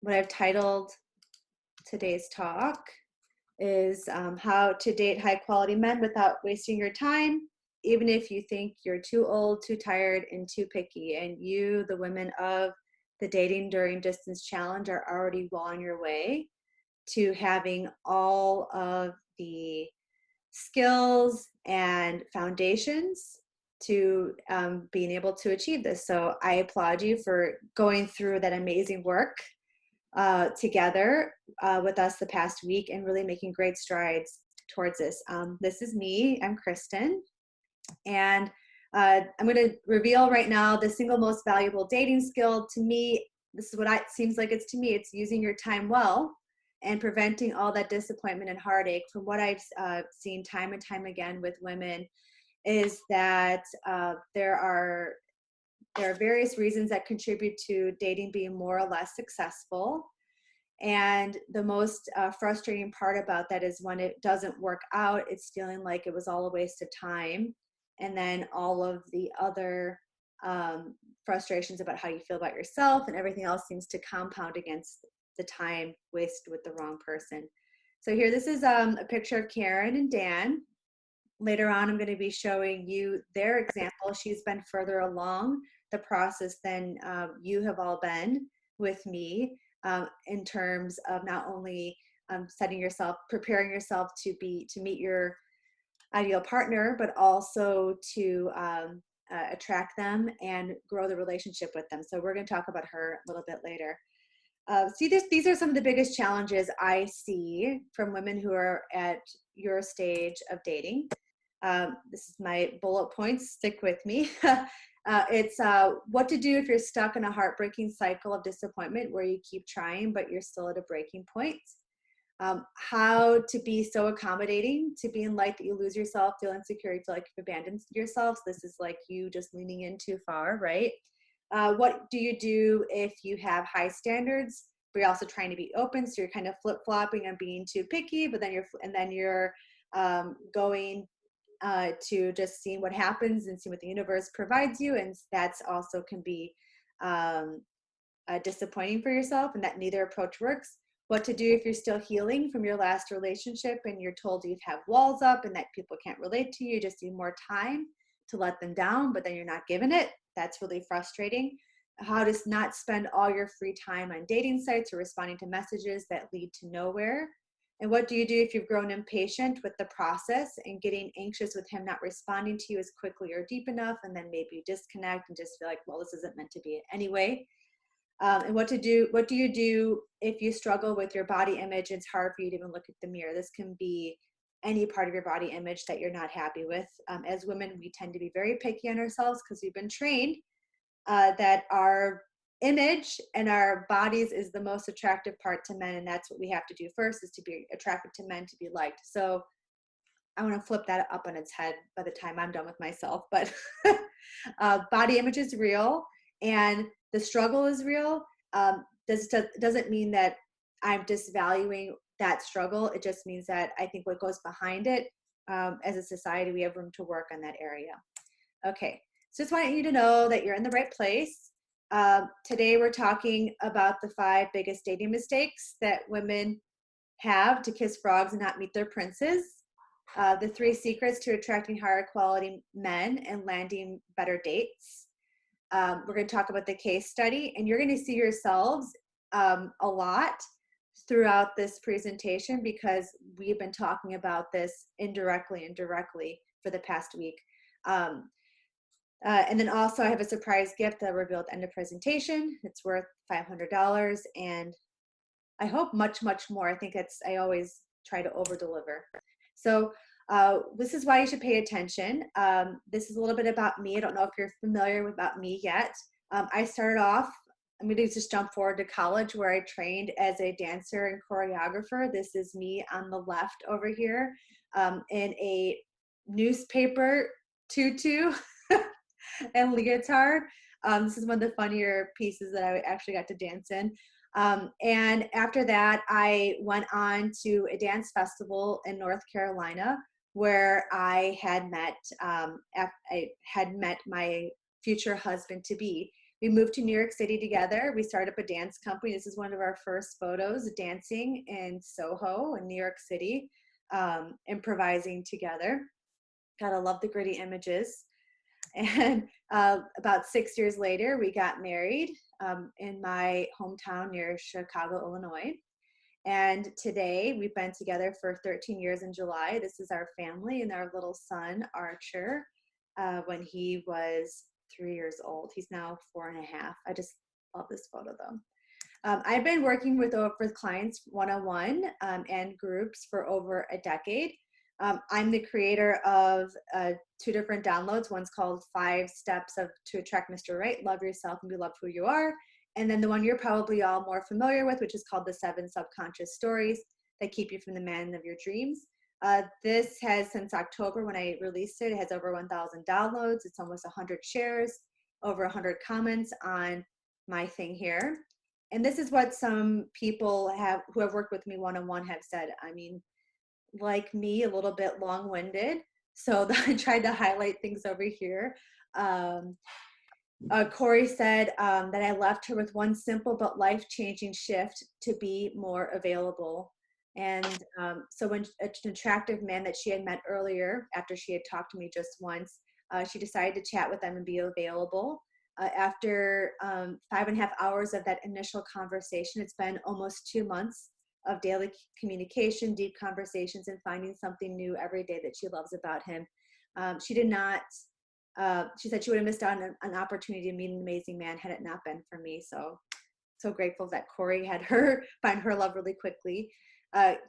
what I've titled today's talk is how to date high quality men without wasting your time, even if you think you're too old, too tired, and too picky. And you, the women of the Dating During Distance Challenge, are already well on your way to having all of the skills and foundations to being able to achieve this. So I applaud you for going through that amazing work together with us the past week and really making great strides towards this. This is me, I'm Kristen, and I'm going to reveal right now the single most valuable dating skill to me. This is what it seems like it's to me. It's using your time well and preventing all that disappointment and heartache. From what I've seen time and time again with women is that there are various reasons that contribute to dating being more or less successful. And the most frustrating part about that is when it doesn't work out, it's feeling like it was all a waste of time. And then all of the other frustrations about how you feel about yourself and everything else seems to compound against the time wasted with the wrong person. So here, this is a picture of Karen and Dan. Later on, I'm going to be showing you their example. She's been further along the process than you have all been with me in terms of not only preparing yourself to meet your ideal partner, but also to attract them and grow the relationship with them. So we're going to talk about her a little bit later. These are some of the biggest challenges I see from women who are at your stage of dating. This is my bullet points. Stick with me. It's what to do if you're stuck in a heartbreaking cycle of disappointment where you keep trying, but you're still at a breaking point. How to be so accommodating to being like that you lose yourself, feel insecure, you feel like you've abandoned yourself. This is like you just leaning in too far, right? What do you do if you have high standards, but you're also trying to be open? So you're kind of flip-flopping and being too picky, but then you're going to just seeing what happens and see what the universe provides you. And that's also can be disappointing for yourself, and that neither approach works. What to do if you're still healing from your last relationship and you're told you have walls up and that people can't relate to you, just need more time to let them down, but then you're not given it. That's really frustrating. How to not spend all your free time on dating sites or responding to messages that lead to nowhere. And what do you do if you've grown impatient with the process and getting anxious with him not responding to you as quickly or deep enough, and then maybe you disconnect and just feel like, well, this isn't meant to be it anyway. And what do you do if you struggle with your body image? It's hard for you to even look at the mirror. This can be any part of your body image that you're not happy with. As women, we tend to be very picky on ourselves because we've been trained that our image and our bodies is the most attractive part to men, and that's what we have to do first, is to be attracted to men, to be liked. So I want to flip that up on its head by the time I'm done with myself. But body image is real, and the struggle is real. Doesn't mean that I'm disvaluing that struggle. It just means that I think what goes behind it, as a society, we have room to work on that area. Okay, so just want you to know that you're in the right place. Today we're talking about the 5 biggest dating mistakes that women have to kiss frogs and not meet their princes. The 3 secrets to attracting higher quality men and landing better dates. We're going to talk about the case study, and you're going to see yourselves a lot throughout this presentation because we've been talking about this indirectly and directly for the past week. And then also I have a surprise gift that I'll reveal at the end of presentation. It's worth $500, and I hope much, much more. I always try to over deliver. So this is why you should pay attention. This is a little bit about me. I don't know if you're familiar with about me yet. I started off, I'm going to just jump forward to college where I trained as a dancer and choreographer. This is me on the left over here in a newspaper tutu and leotard. This is one of the funnier pieces that I actually got to dance in. And after that, I went on to a dance festival in North Carolina where I had met my future husband to be. We moved to New York City together. We started up a dance company. This is one of our first photos, dancing in Soho in New York City, improvising together. Gotta love the gritty images. And about 6 years later, we got married in my hometown near Chicago, Illinois. And today we've been together for 13 years in July. This is our family and our little son, Archer, when he was 3 years old. He's now 4.5. I just love this photo though. I've been working with clients one-on-one and groups for over a decade. I'm the creator of 2 different downloads. One's called 5 Steps to Attract Mr. Right, Love Yourself and Be Loved Who You Are. And then the one you're probably all more familiar with, which is called the 7 Subconscious Stories That Keep You from the Man of Your Dreams. This has, since October when I released it, it has over 1,000 downloads. It's almost 100 shares, over 100 comments on my thing here. And this is what some people who have worked with me one-on-one have said. I mean, like me, a little bit long-winded. So I tried to highlight things over here. Corey said that I left her with one simple but life-changing shift to be more available. And so when an attractive man that she had met earlier, after she had talked to me just once, she decided to chat with them and be available. After 5.5 hours of that initial conversation, it's been almost 2 months of daily communication, deep conversations, and finding something new every day that she loves about him. She said she would have missed out on an opportunity to meet an amazing man had it not been for me. So grateful that Corey had her find her love really quickly.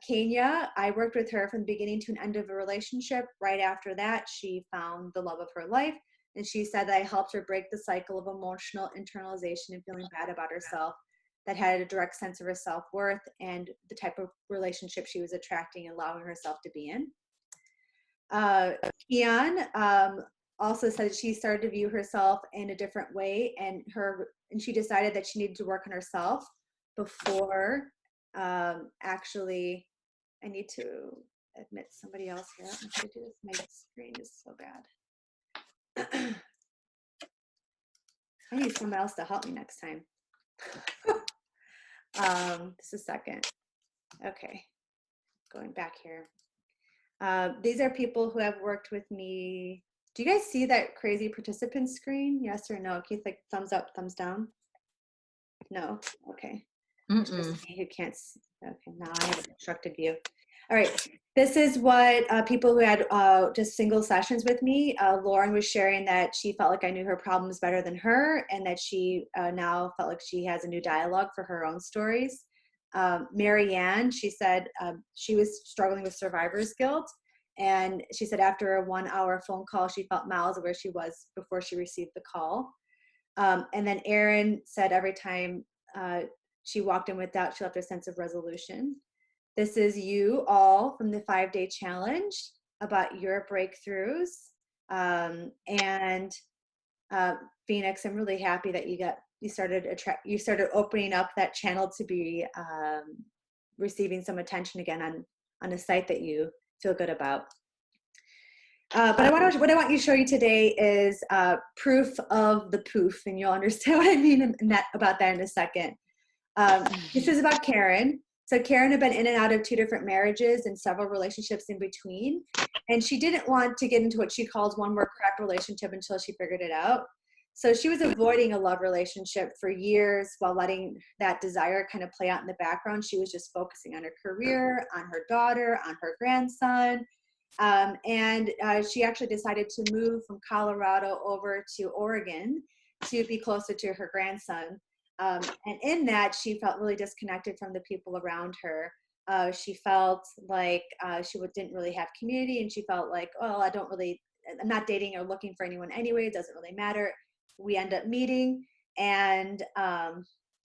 Kenya, I worked with her from the beginning to an end of a relationship. Right after that, she found the love of her life. And she said that I helped her break the cycle of emotional internalization and feeling bad about herself that had a direct sense of her self-worth and the type of relationship she was attracting and allowing herself to be in. Kian also said she started to view herself in a different way, and she decided that she needed to work on herself before actually, I need to admit somebody else here. I'm going to do this. My screen is so bad. I need someone else to help me next time. Just a second. Okay, going back here. These are people who have worked with me. Do you guys see that crazy participant screen? Yes or no? Keith, like thumbs up, thumbs down? No? Okay. Just me who can't see. Okay, now I have an instructed view. All right, this is what people who had just single sessions with me, Lauren was sharing that she felt like I knew her problems better than her, and that she now felt like she has a new dialogue for her own stories. Marianne, she said she was struggling with survivor's guilt, and she said after a 1-hour phone call, she felt miles of where she was before she received the call. And then Erin said every time she walked in with doubt, she left a sense of resolution. This is you all from the 5-day challenge about your breakthroughs. And Phoenix, I'm really happy that you started opening up that channel to be receiving some attention again on a site that you feel good about. But what I want you to show you today is proof of the poof, and you'll understand what I mean about that in a second. This is about Karen. So Karen had been in and out of 2 different marriages and several relationships in between. And she didn't want to get into what she calls one more crap relationship until she figured it out. So she was avoiding a love relationship for years while letting that desire kind of play out in the background. She was just focusing on her career, on her daughter, on her grandson. And she actually decided to move from Colorado over to Oregon to be closer to her grandson. And in that, she felt really disconnected from the people around her. She felt like she didn't really have community, and she felt like, oh, I'm not dating or looking for anyone anyway. It doesn't really matter. We end up meeting, and I'm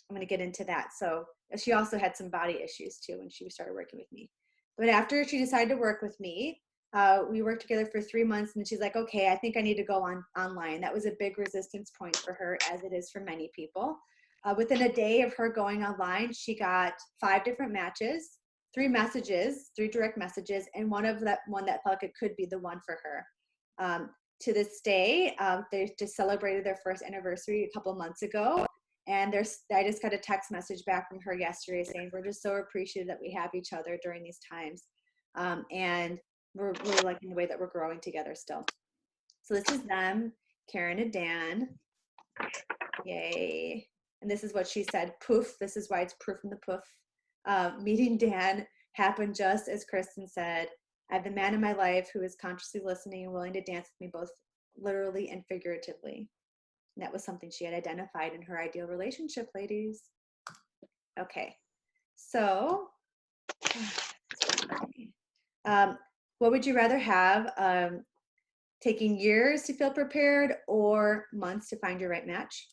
going to get into that. So she also had some body issues too when she started working with me. But after she decided to work with me, we worked together for 3 months, and she's like, okay, I think I need to go online. That was a big resistance point for her, as it is for many people. Within a day of her going online, she got 5 different matches, 3 direct messages, and one that felt like it could be the one for her. to this day, they just celebrated their first anniversary a couple months ago. And I just got a text message back from her yesterday saying, we're just so appreciative that we have each other during these times. And we're really liking the way that we're growing together still. So this is them, Karen and Dan. Yay. And this is what she said, poof. This is why it's proof in the poof. Meeting Dan happened just as Kristen said. I have the man in my life who is consciously listening and willing to dance with me both literally and figuratively. And that was something she had identified in her ideal relationship, ladies. Okay, so what would you rather have? Taking years to feel prepared or months to find your right match?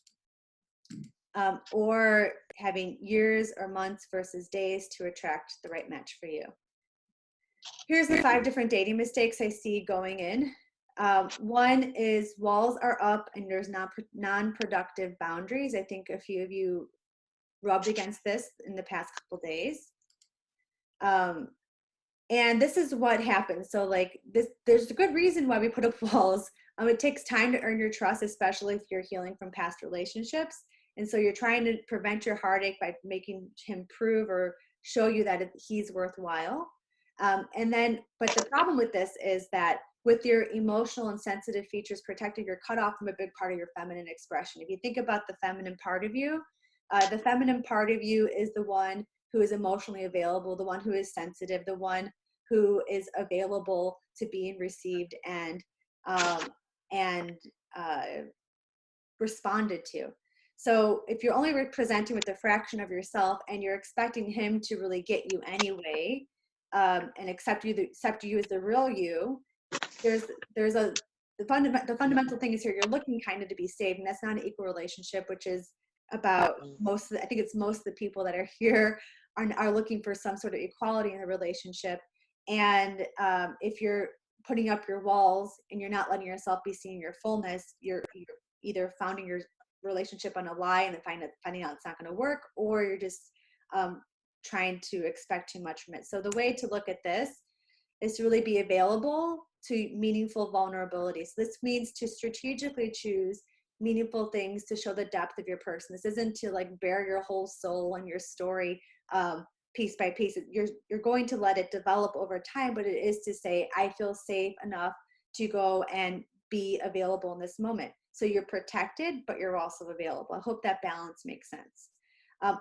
Or having years or months versus days to attract the right match for you? Here's the 5 different dating mistakes I see going in. One is walls are up and there's non-productive boundaries. I think a few of you rubbed against this in the past couple days. And this is what happens. So like this, there's a good reason why we put up walls. It takes time to earn your trust, especially if you're healing from past relationships. And so you're trying to prevent your heartache by making him prove or show you that he's worthwhile. But the problem with this is that with your emotional and sensitive features protected, you're cut off from a big part of your feminine expression. If you think about the feminine part of you is the one who is emotionally available, the one who is sensitive, the one who is available to being received and responded to. So if you're only presenting with a fraction of yourself and you're expecting him to really get you anyway, and accept you as the real you, the fundamental thing is here, you're looking kind of to be saved, and that's not an equal relationship, which is about most of the people that are here are looking for some sort of equality in the relationship. And if you're putting up your walls and you're not letting yourself be seen your fullness, you're either founding your relationship on a lie and then finding out it's not going to work, or you're just trying to expect too much from it. So the way to look at this is to really be available to meaningful vulnerability. So this means to strategically choose meaningful things to show the depth of your person. This isn't to like bare your whole soul and your story piece by piece. You're going to let it develop over time, but it is to say, I feel safe enough to go and be available in this moment. So you're protected, but you're also available. I hope that balance makes sense.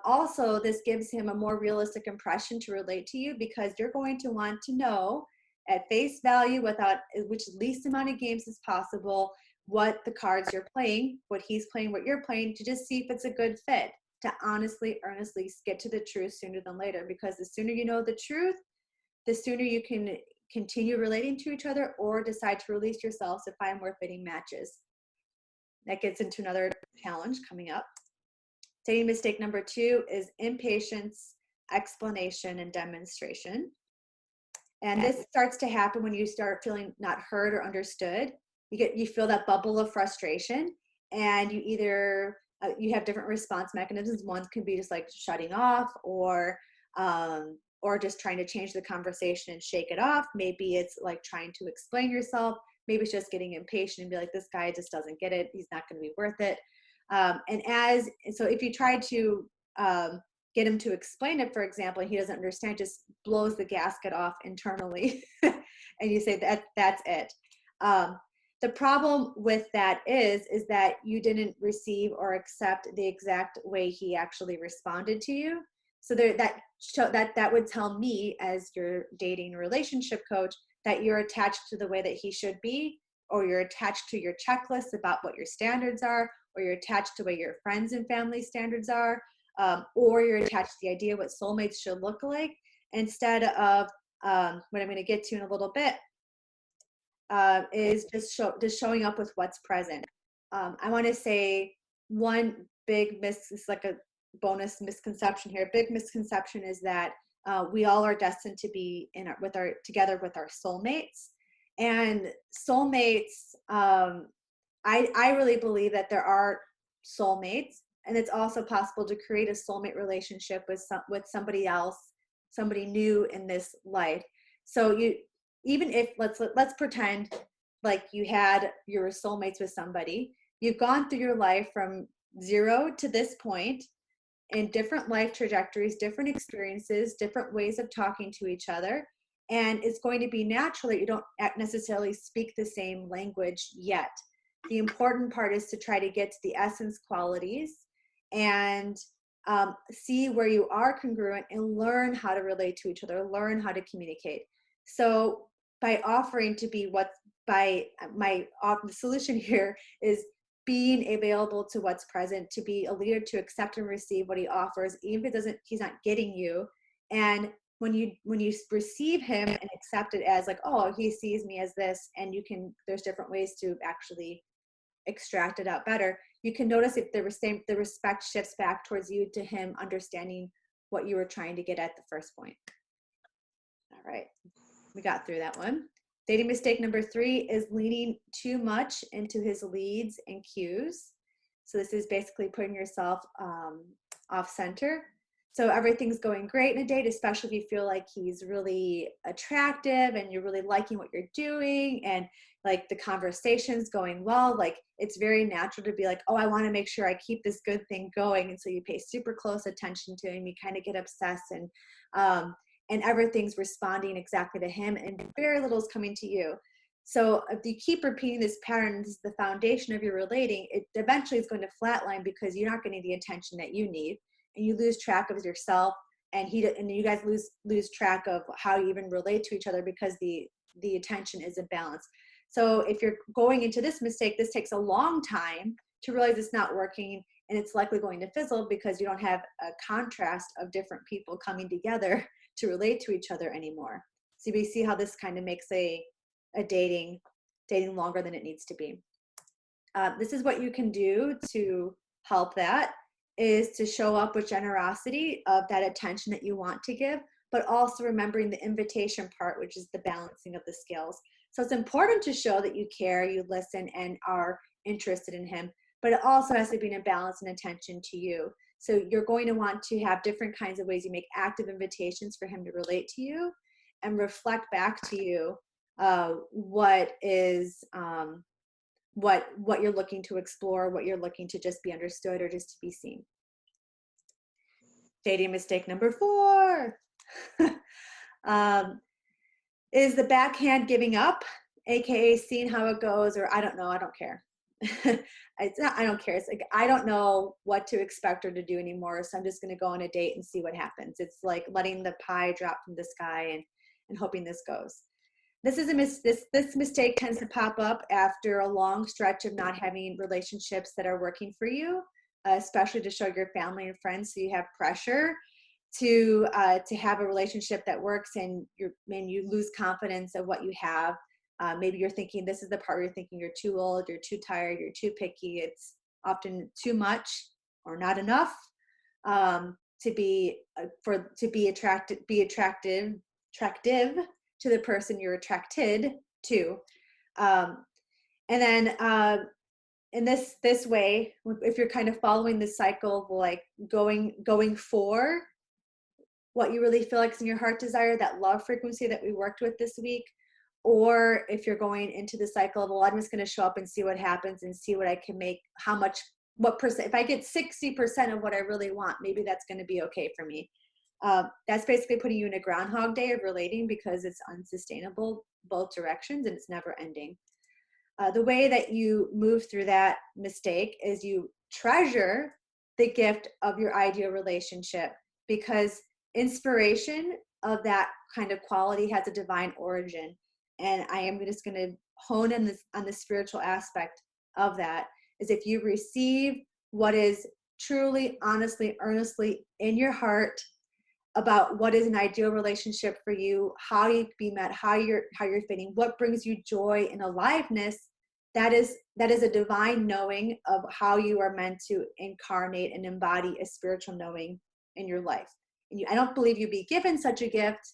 Also, this gives him a more realistic impression to relate to you, because you're going to want to know at face value, without which least amount of games as possible, what the cards you're playing, what he's playing, what you're playing, to just see if it's a good fit, to honestly, earnestly get to the truth sooner than later. Because the sooner you know the truth, the sooner you can continue relating to each other or decide to release yourselves to find more fitting matches. That gets into another challenge coming up. Dating mistake number 2 is impatience, explanation, and demonstration. And this starts to happen when you start feeling not heard or understood. You feel that bubble of frustration, and you either you have different response mechanisms. One can be just like shutting off, or just trying to change the conversation and shake it off. Maybe it's like trying to explain yourself. Maybe it's just getting impatient and be like, this guy just doesn't get it. He's not going to be worth it. So if you try to get him to explain it, for example, and he doesn't understand, just blows the gasket off internally. And you say that's it. The problem with that is that you didn't receive or accept the exact way he actually responded to you. So that would tell me, as your dating relationship coach, that you're attached to the way that he should be, or you're attached to your checklist about what your standards are, or you're attached to what your friends and family standards are, or you're attached to the idea of what soulmates should look like, instead of what I'm going to get to in a little bit, is just showing up with what's present. I want to say one big it's like a bonus misconception here. Big misconception is that we all are destined to be together with our soulmates. And soulmates, I really believe that there are soulmates, and it's also possible to create a soulmate relationship with somebody else, somebody new in this life. So even if let's pretend like you were soulmates with somebody. You've gone through your life from 0 to this point in different life trajectories, different experiences, different ways of talking to each other. And it's going to be natural that you don't necessarily speak the same language yet. The important part is to try to get to the essence qualities and see where you are congruent and learn how to relate to each other, learn how to communicate. So by offering to be the solution here is being available to what's present, to be a leader, to accept and receive what he offers, even if he's not getting you. And when you receive him and accept it as like, oh, he sees me as this, and there's different ways to actually extract it out better. You can notice if the respect shifts back towards you to him understanding what you were trying to get at the first point. All right, we got through that one. Dating mistake number 3 is leaning too much into his leads and cues. So this is basically putting yourself off center. So everything's going great in a date, especially if you feel like he's really attractive and you're really liking what you're doing and like the conversation's going well. Like it's very natural to be like, oh, I want to make sure I keep this good thing going. And so you pay super close attention to him. You kind of get obsessed and everything's responding exactly to him and very little is coming to you. So if you keep repeating this pattern, this is the foundation of your relating, it eventually is going to flatline because you're not getting the attention that you need. And you lose track of yourself, and you guys lose track of how you even relate to each other because the attention is imbalanced. So if you're going into this mistake, this takes a long time to realize it's not working, and it's likely going to fizzle because you don't have a contrast of different people coming together to relate to each other anymore. So we see how this kind of makes a dating longer than it needs to be. This is what you can do to help that, is to show up with generosity of that attention that you want to give, but also remembering the invitation part, which is the balancing of the scales. So it's important to show that you care, you listen, and are interested in him, but it also has to be in balance and attention to you. So you're going to want to have different kinds of ways you make active invitations for him to relate to you and reflect back to you what you're looking to explore, what you're looking to just be understood or just to be seen. Dating mistake number 4 is the backhand giving up, aka seeing how it goes, or I don't know, I don't care. It's not, I don't care. It's like, I don't know what to expect her to do anymore, so I'm just going to go on a date and see what happens. It's like letting the pie drop from the sky and hoping this goes. This is this mistake tends to pop up after a long stretch of not having relationships that are working for you, especially to show your family and friends. So you have pressure to have a relationship that works, and you lose confidence of what you have. Maybe you're thinking, this is the part where you're thinking you're too old, you're too tired, you're too picky. It's often too much or not enough to be attractive to the person you're attracted to. And then in this way, if you're kind of following this cycle of like going for what you really feel like is in your heart desire, that love frequency that we worked with this week, or if you're going into the cycle of, well, I'm just going to show up and see what happens and see what I can make, what percent, if I get 60% of what I really want, maybe that's going to be okay for me. That's basically putting you in a groundhog day of relating because it's unsustainable both directions and it's never ending. The way that you move through that mistake is you treasure the gift of your ideal relationship, because inspiration of that kind of quality has a divine origin. And I am just going to hone in on the spiritual aspect of that, is if you receive what is truly, honestly, earnestly in your heart about what is an ideal relationship for you, how you can be met, how you're fitting, what brings you joy and aliveness, that is a divine knowing of how you are meant to incarnate and embody a spiritual knowing in your life. And I don't believe you'd be given such a gift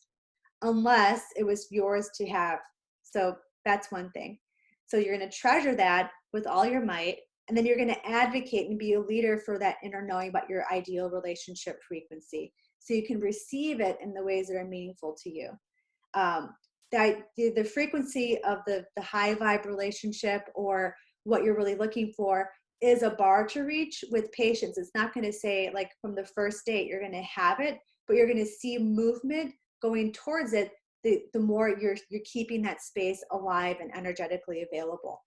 unless it was yours to have. So that's one thing. So you're going to treasure that with all your might, and then you're going to advocate and be a leader for that inner knowing about your ideal relationship frequency, so you can receive it in the ways that are meaningful to you. the frequency of the high vibe relationship, or what you're really looking for, is a bar to reach with patience. It's not going to say like from the first date you're going to have it, but you're going to see movement going towards it. The more you're keeping that space alive and energetically available.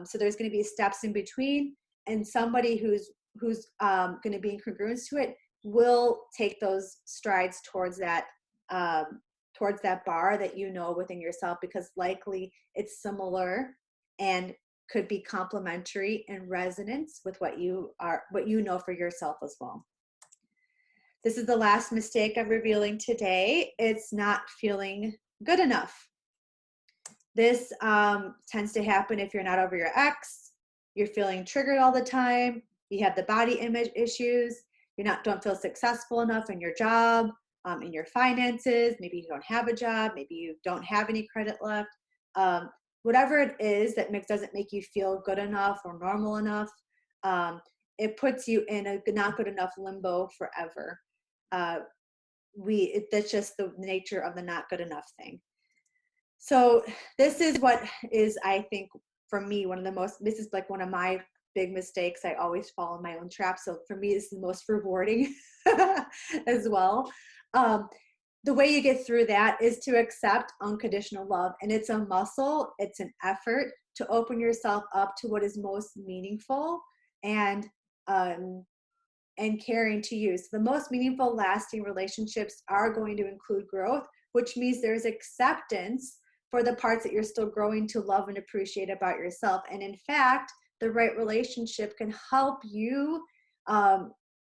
So there's going to be steps in between, and somebody who's going to be in congruence to it will take those strides towards that bar that you know within yourself, because likely it's similar and could be complementary in resonance with what you know for yourself as well. This is the last mistake I'm revealing today. It's not feeling good enough. This tends to happen if you're not over your ex, you're feeling triggered all the time, you have the body image issues, don't feel successful enough in your job, in your finances, maybe you don't have a job, maybe you don't have any credit left. Whatever it is that doesn't make you feel good enough or normal enough, it puts you in a not good enough limbo forever. That's just the nature of the not good enough thing. So this is what is, I think, for me, this is like one of my big mistakes. I always fall in my own trap. So for me, this is the most rewarding as well. The way you get through that is to accept unconditional love. And it's a muscle, it's an effort to open yourself up to what is most meaningful and caring to you. So the most meaningful, lasting relationships are going to include growth, which means there's acceptance for the parts that you're still growing to love and appreciate about yourself. And in fact, the right relationship can help you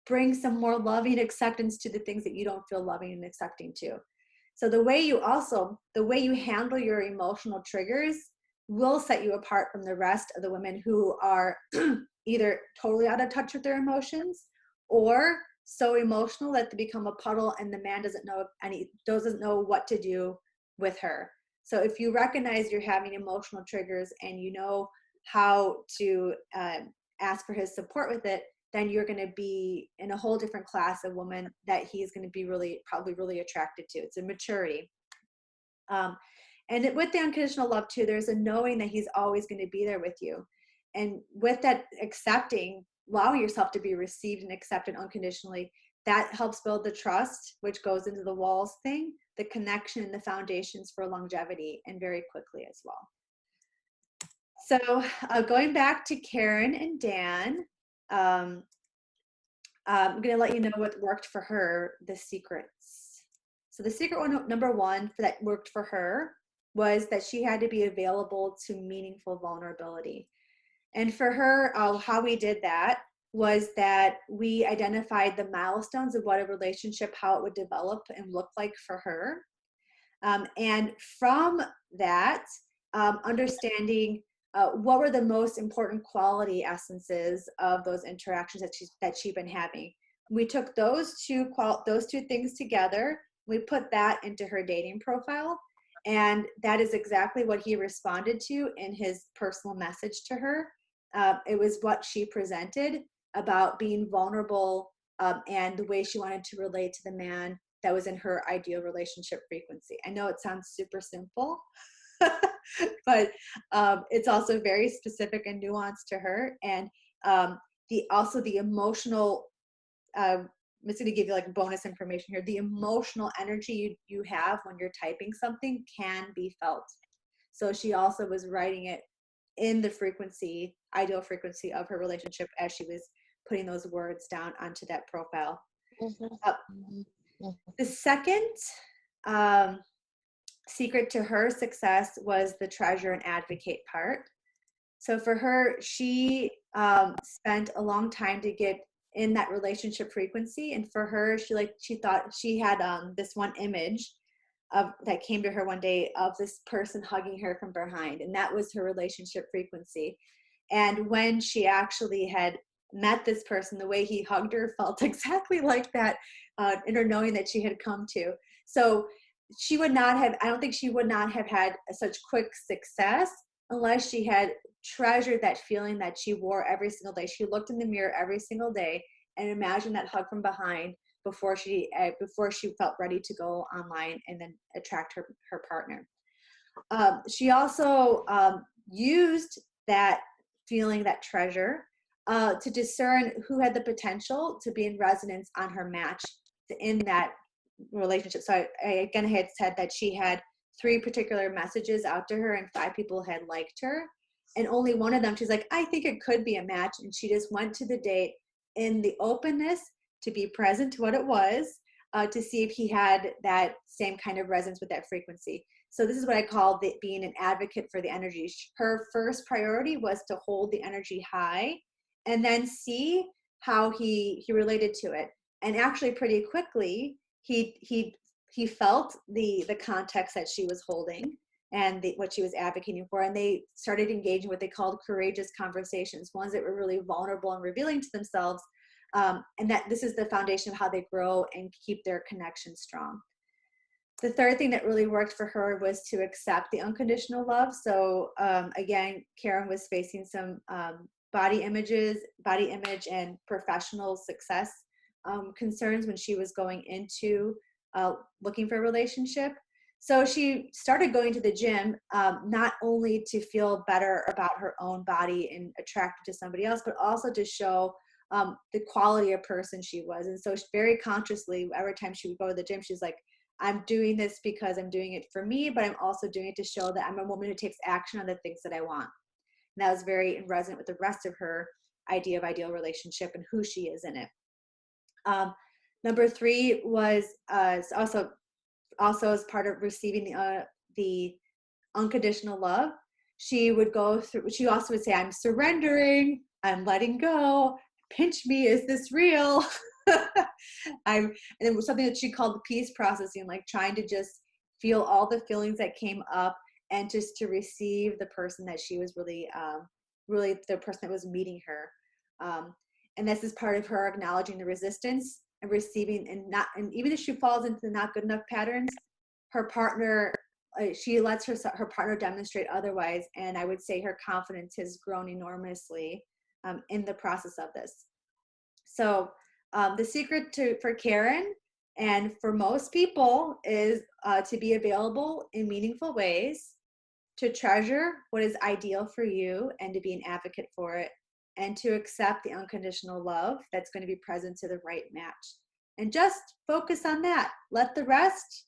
bring some more loving acceptance to the things that you don't feel loving and accepting to. So the way you handle your emotional triggers will set you apart from the rest of the women who are either totally out of touch with their emotions, or so emotional that they become a puddle and the man doesn't know what to do with her. So if you recognize you're having emotional triggers and you know how to ask for his support with it, then you're going to be in a whole different class of woman that he's going to be probably really attracted to. It's a maturity. And with the unconditional love too, there's a knowing that he's always going to be there with you. And with that accepting, allowing yourself to be received and accepted unconditionally, that helps build the trust, which goes into the walls thing, the connection and the foundations for longevity, and very quickly as well. So going back to Karen and Dan, I'm going to let you know what worked for her, the secrets. So the secret one, number one, that worked for her was that she had to be available to meaningful vulnerability. And for her, how we did that was that we identified the milestones of what a relationship, how it would develop and look like for her. And from that, understanding what were the most important quality essences of those interactions that she'd been having. We took those two things together. We put that into her dating profile, and that is exactly what he responded to in his personal message to her. It was what she presented about being vulnerable and the way she wanted to relate to the man that was in her ideal relationship frequency. I know it sounds super simple, but it's also very specific and nuanced to her. And the emotional, I'm just going to give you like bonus information here. The emotional energy you have when you're typing something can be felt. So she also was writing it in the ideal frequency of her relationship as she was putting those words down onto that profile. The second secret to her success was the treasure and advocate part. So for her, she spent a long time to get in that relationship frequency. And for her, she thought she had this one image that came to her one day of this person hugging her from behind. And that was her relationship frequency. And when she actually had met this person, the way he hugged her felt exactly like that in her knowing that she had come to. So I don't think she would not have had such quick success unless she had treasured that feeling that she wore every single day. She looked in the mirror every single day and imagined that hug from behind before she felt ready to go online and then attract her partner. She also used that feeling, that treasure, to discern who had the potential to be in resonance on her match in that relationship. So I again had said that she had 3 particular messages out to her and 5 people had liked her. And only one of them, she's like, I think it could be a match. And she just went to the date in the openness to be present to what it was, to see if he had that same kind of resonance with that frequency. So this is what I call being an advocate for the energy. Her first priority was to hold the energy high and then see how he related to it. And actually pretty quickly, he felt the context that she was holding and what she was advocating for, and they started engaging what they called courageous conversations, ones that were really vulnerable and revealing to themselves, and that this is the foundation of how they grow and keep their connection strong. The third thing that really worked for her was to accept the unconditional love. So again, Karen was facing some body image and professional success concerns when she was going into looking for a relationship. So she started going to the gym, not only to feel better about her own body and attracted to somebody else, but also to show the quality of person she was. And so she, very consciously, every time she would go to the gym, she's like, I'm doing this because I'm doing it for me, but I'm also doing it to show that I'm a woman who takes action on the things that I want. And that was very resonant with the rest of her idea of ideal relationship and who she is in it. Number 3 was also as part of receiving the unconditional love. She would go through. She also would say, "I'm surrendering. I'm letting go. Pinch me. Is this real?" And it was something that she called the peace processing, like trying to just feel all the feelings that came up and just to receive the person that she was really the person that was meeting her. And this is part of her acknowledging the resistance and receiving, and even if she falls into the not good enough patterns, her partner, she lets her partner demonstrate otherwise. And I would say her confidence has grown enormously in the process of this. So the secret for Karen and for most people is to be available in meaningful ways, to treasure what is ideal for you and to be an advocate for it, and to accept the unconditional love that's going to be present to the right match. And just focus on that. Let the rest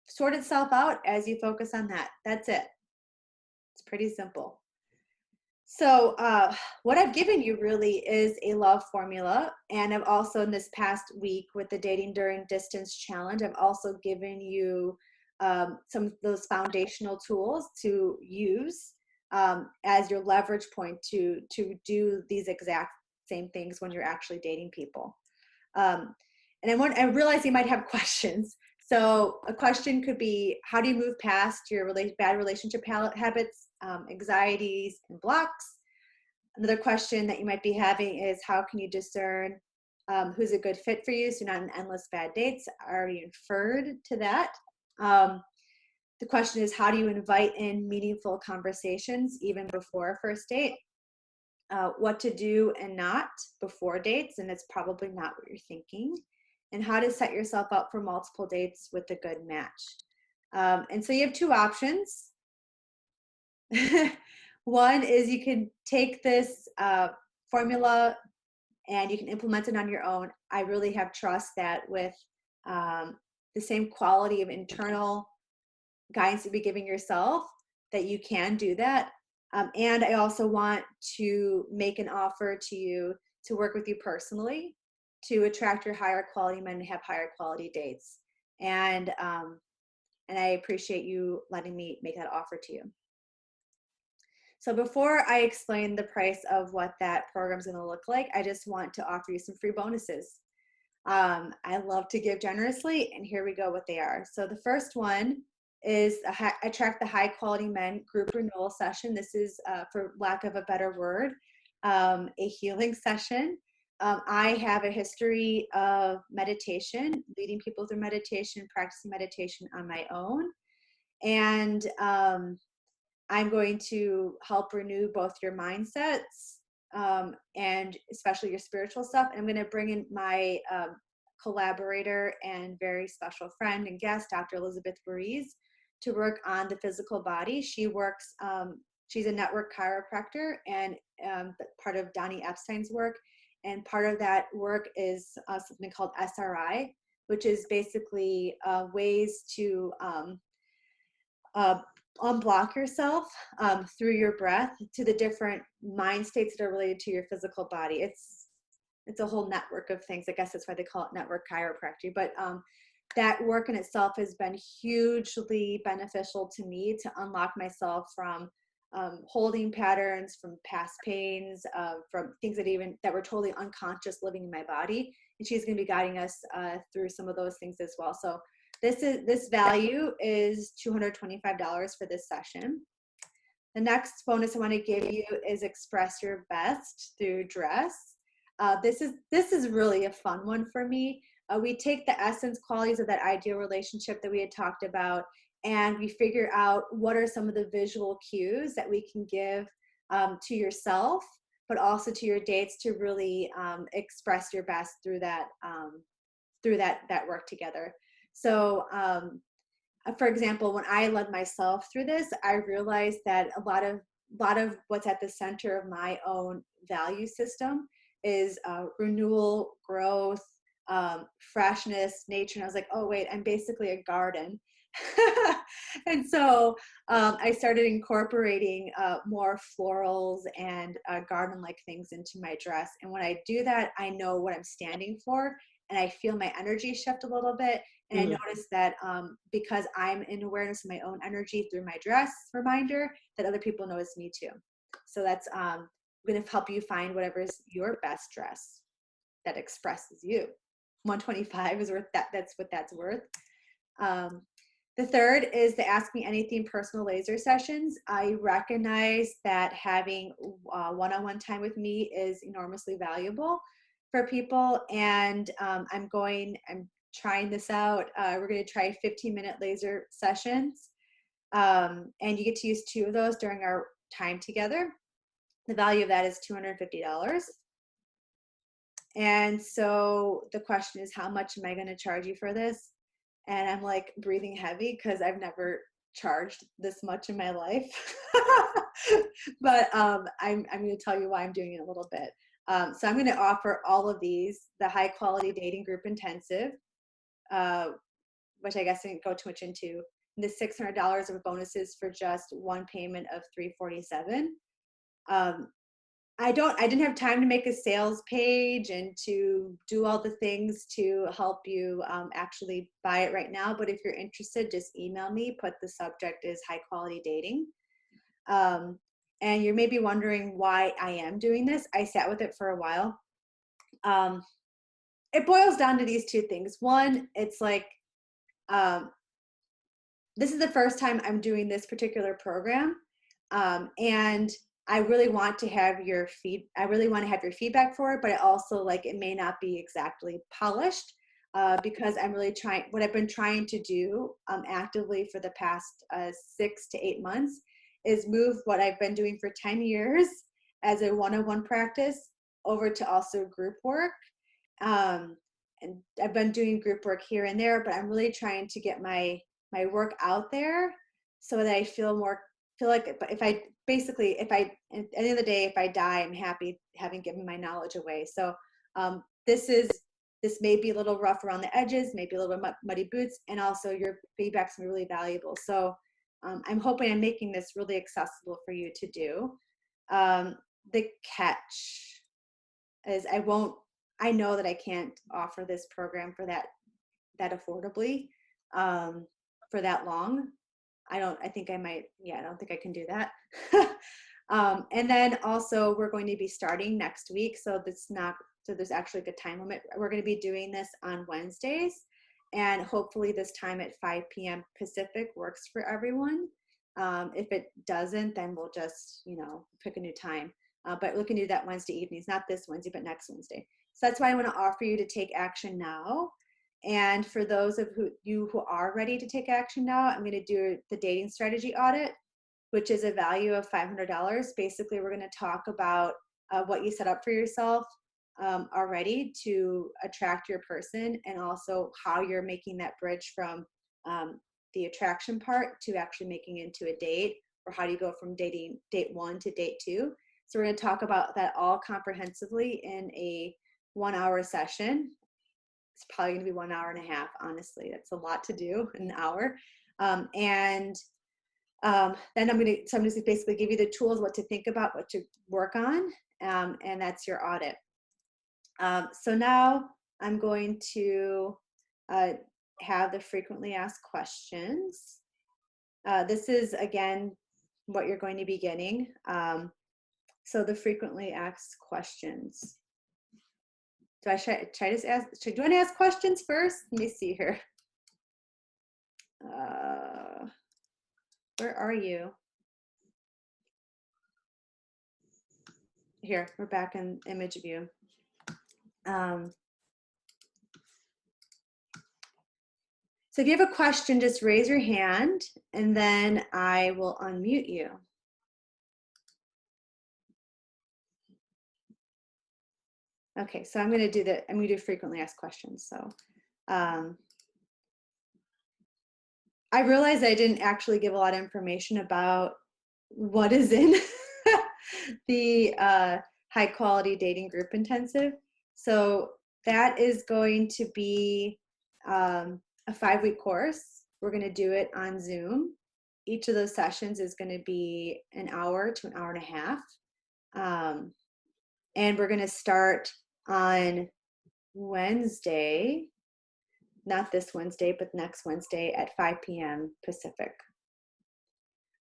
sort itself out as you focus on that. That's it. It's pretty simple. So what I've given you really is a love formula. And I've also, in this past week with the Dating During Distance Challenge, I've also given you some of those foundational tools to use as your leverage point to do these exact same things when you're actually dating people. And I realize you might have questions. So a question could be, how do you move past your bad relationship habits, anxieties, and blocks? Another question that you might be having is, how can you discern who's a good fit for you, so not an endless bad dates? I already inferred to that. The question is, how do you invite in meaningful conversations even before a first date? What to do and not before dates, and it's probably not what you're thinking. And how to set yourself up for multiple dates with a good match. And so you have 2 options. One is you can take this formula and you can implement it on your own. I really have trust that with the same quality of internal guidance you'll be giving yourself, that you can do that. And I also want to make an offer to you to work with you personally to attract your higher quality men and have higher quality dates. And I appreciate you letting me make that offer to you. So before I explain the price of what that program is going to look like, I just want to offer you some free bonuses. I love to give generously, and here we go what they are. So the first one is Attract the High Quality Men group renewal session. This is, for lack of a better word, a healing session. I have a history of meditation, leading people through meditation, practicing meditation on my own. And I'm going to help renew both your mindsets and especially your spiritual stuff. And I'm going to bring in my collaborator and very special friend and guest, Dr. Elizabeth Ruiz, to work on the physical body. She works, she's a network chiropractor, and part of Donnie Epstein's work. And part of that work is something called SRI, which is basically ways to unblock yourself through your breath to the different mind states that are related to your physical body. It's a whole network of things. I guess that's why they call it network chiropractic. But that work in itself has been hugely beneficial to me to unlock myself from holding patterns, from past pains, from things that were totally unconscious living in my body. And she's going to be guiding us through some of those things as well. So this value is $225 for this session. The next bonus I want to give you is express your best through dress. This is really a fun one for me. We take the essence qualities of that ideal relationship that we had talked about, and we figure out what are some of the visual cues that we can give to yourself, but also to your dates to really express your best through that work together. So, for example, when I led myself through this, I realized that a lot of what's at the center of my own value system is renewal, growth, freshness, nature. And I was like, oh wait, I'm basically a garden. And so I started incorporating more florals and garden-like things into my dress. And when I do that, I know what I'm standing for, and I feel my energy shift a little bit. And I notice that because I'm in awareness of my own energy through my dress reminder, that other people notice me too. So that's going to help you find whatever is your best dress that expresses you. 125 is worth that. That's what that's worth. The third is the Ask Me Anything personal laser sessions. I recognize that having one-on-one time with me is enormously valuable for people, and I'm trying this out. We're going to try 15-minute laser sessions, and you get to use 2 of those during our time together. The value of that is $250. And so the question is, how much am I going to charge you for this? And I'm like breathing heavy because I've never charged this much in my life. But I'm going to tell you why I'm doing it a little bit. So I'm going to offer all of these: the high quality dating group intensive, which I guess I didn't go too much into, the $600 of bonuses for just one payment of $347. I didn't have time to make a sales page and to do all the things to help you actually buy it right now. But if you're interested, just email me. Put the subject is high quality dating. And you're maybe wondering why I am doing this. I sat with it for a while. It boils down to these 2 things. One, it's like, this is the first time I'm doing this particular program. And I really want to have your feedback for it, but I also, like, it may not be exactly polished because I'm really trying. What I've been trying to do actively for the past 6 to 8 months is move what I've been doing for 10 years as a one-on-one practice over to also group work. And I've been doing group work here and there, but I'm really trying to get my work out there so that I feel like if I at the end of the day, if I die, I'm happy having given my knowledge away. So this may be a little rough around the edges, maybe a little bit muddy boots, and also your feedback's gonna be really valuable. So I'm hoping I'm making this really accessible for you to do. The catch is I know that I can't offer this program for that affordably for that long. I don't think I can do that. And then also we're going to be starting next week. So there's actually a good time limit. We're going to be doing this on Wednesdays, and hopefully this time at 5 p.m. Pacific works for everyone. If it doesn't, then we'll just, pick a new time. But we can do that Wednesday evenings, not this Wednesday, but next Wednesday. So that's why I want to offer you to take action now. And for those of you who are ready to take action now, I'm going to do the dating strategy audit, which is a value of $500. Basically, we're going to talk about what you set up for yourself already to attract your person, and also how you're making that bridge from the attraction part to actually making it into a date, or how do you go from dating date 1 to date 2. So we're going to talk about that all comprehensively in a 1-hour session. It's probably going to be 1.5 hours. Honestly, that's a lot to do in an hour. Then I'm going to basically give you the tools, what to think about, what to work on, and that's your audit. So now I'm going to have the frequently asked questions. This is, again, what you're going to be getting. So the frequently asked questions. Do I try to ask? Do you want to ask questions first? Let me see here. Where are you? Here, we're back in image view. So if you have a question, just raise your hand and then I will unmute you. Okay, so I'm going to do frequently asked questions. So I realized I didn't actually give a lot of information about what is in the high quality dating group intensive. So that is going to be a 5-week course. We're going to do it on Zoom. Each of those sessions is going to be 1 hour to 1.5 hours. And we're going to start on Wednesday, not this Wednesday, but next Wednesday at 5 p.m. Pacific.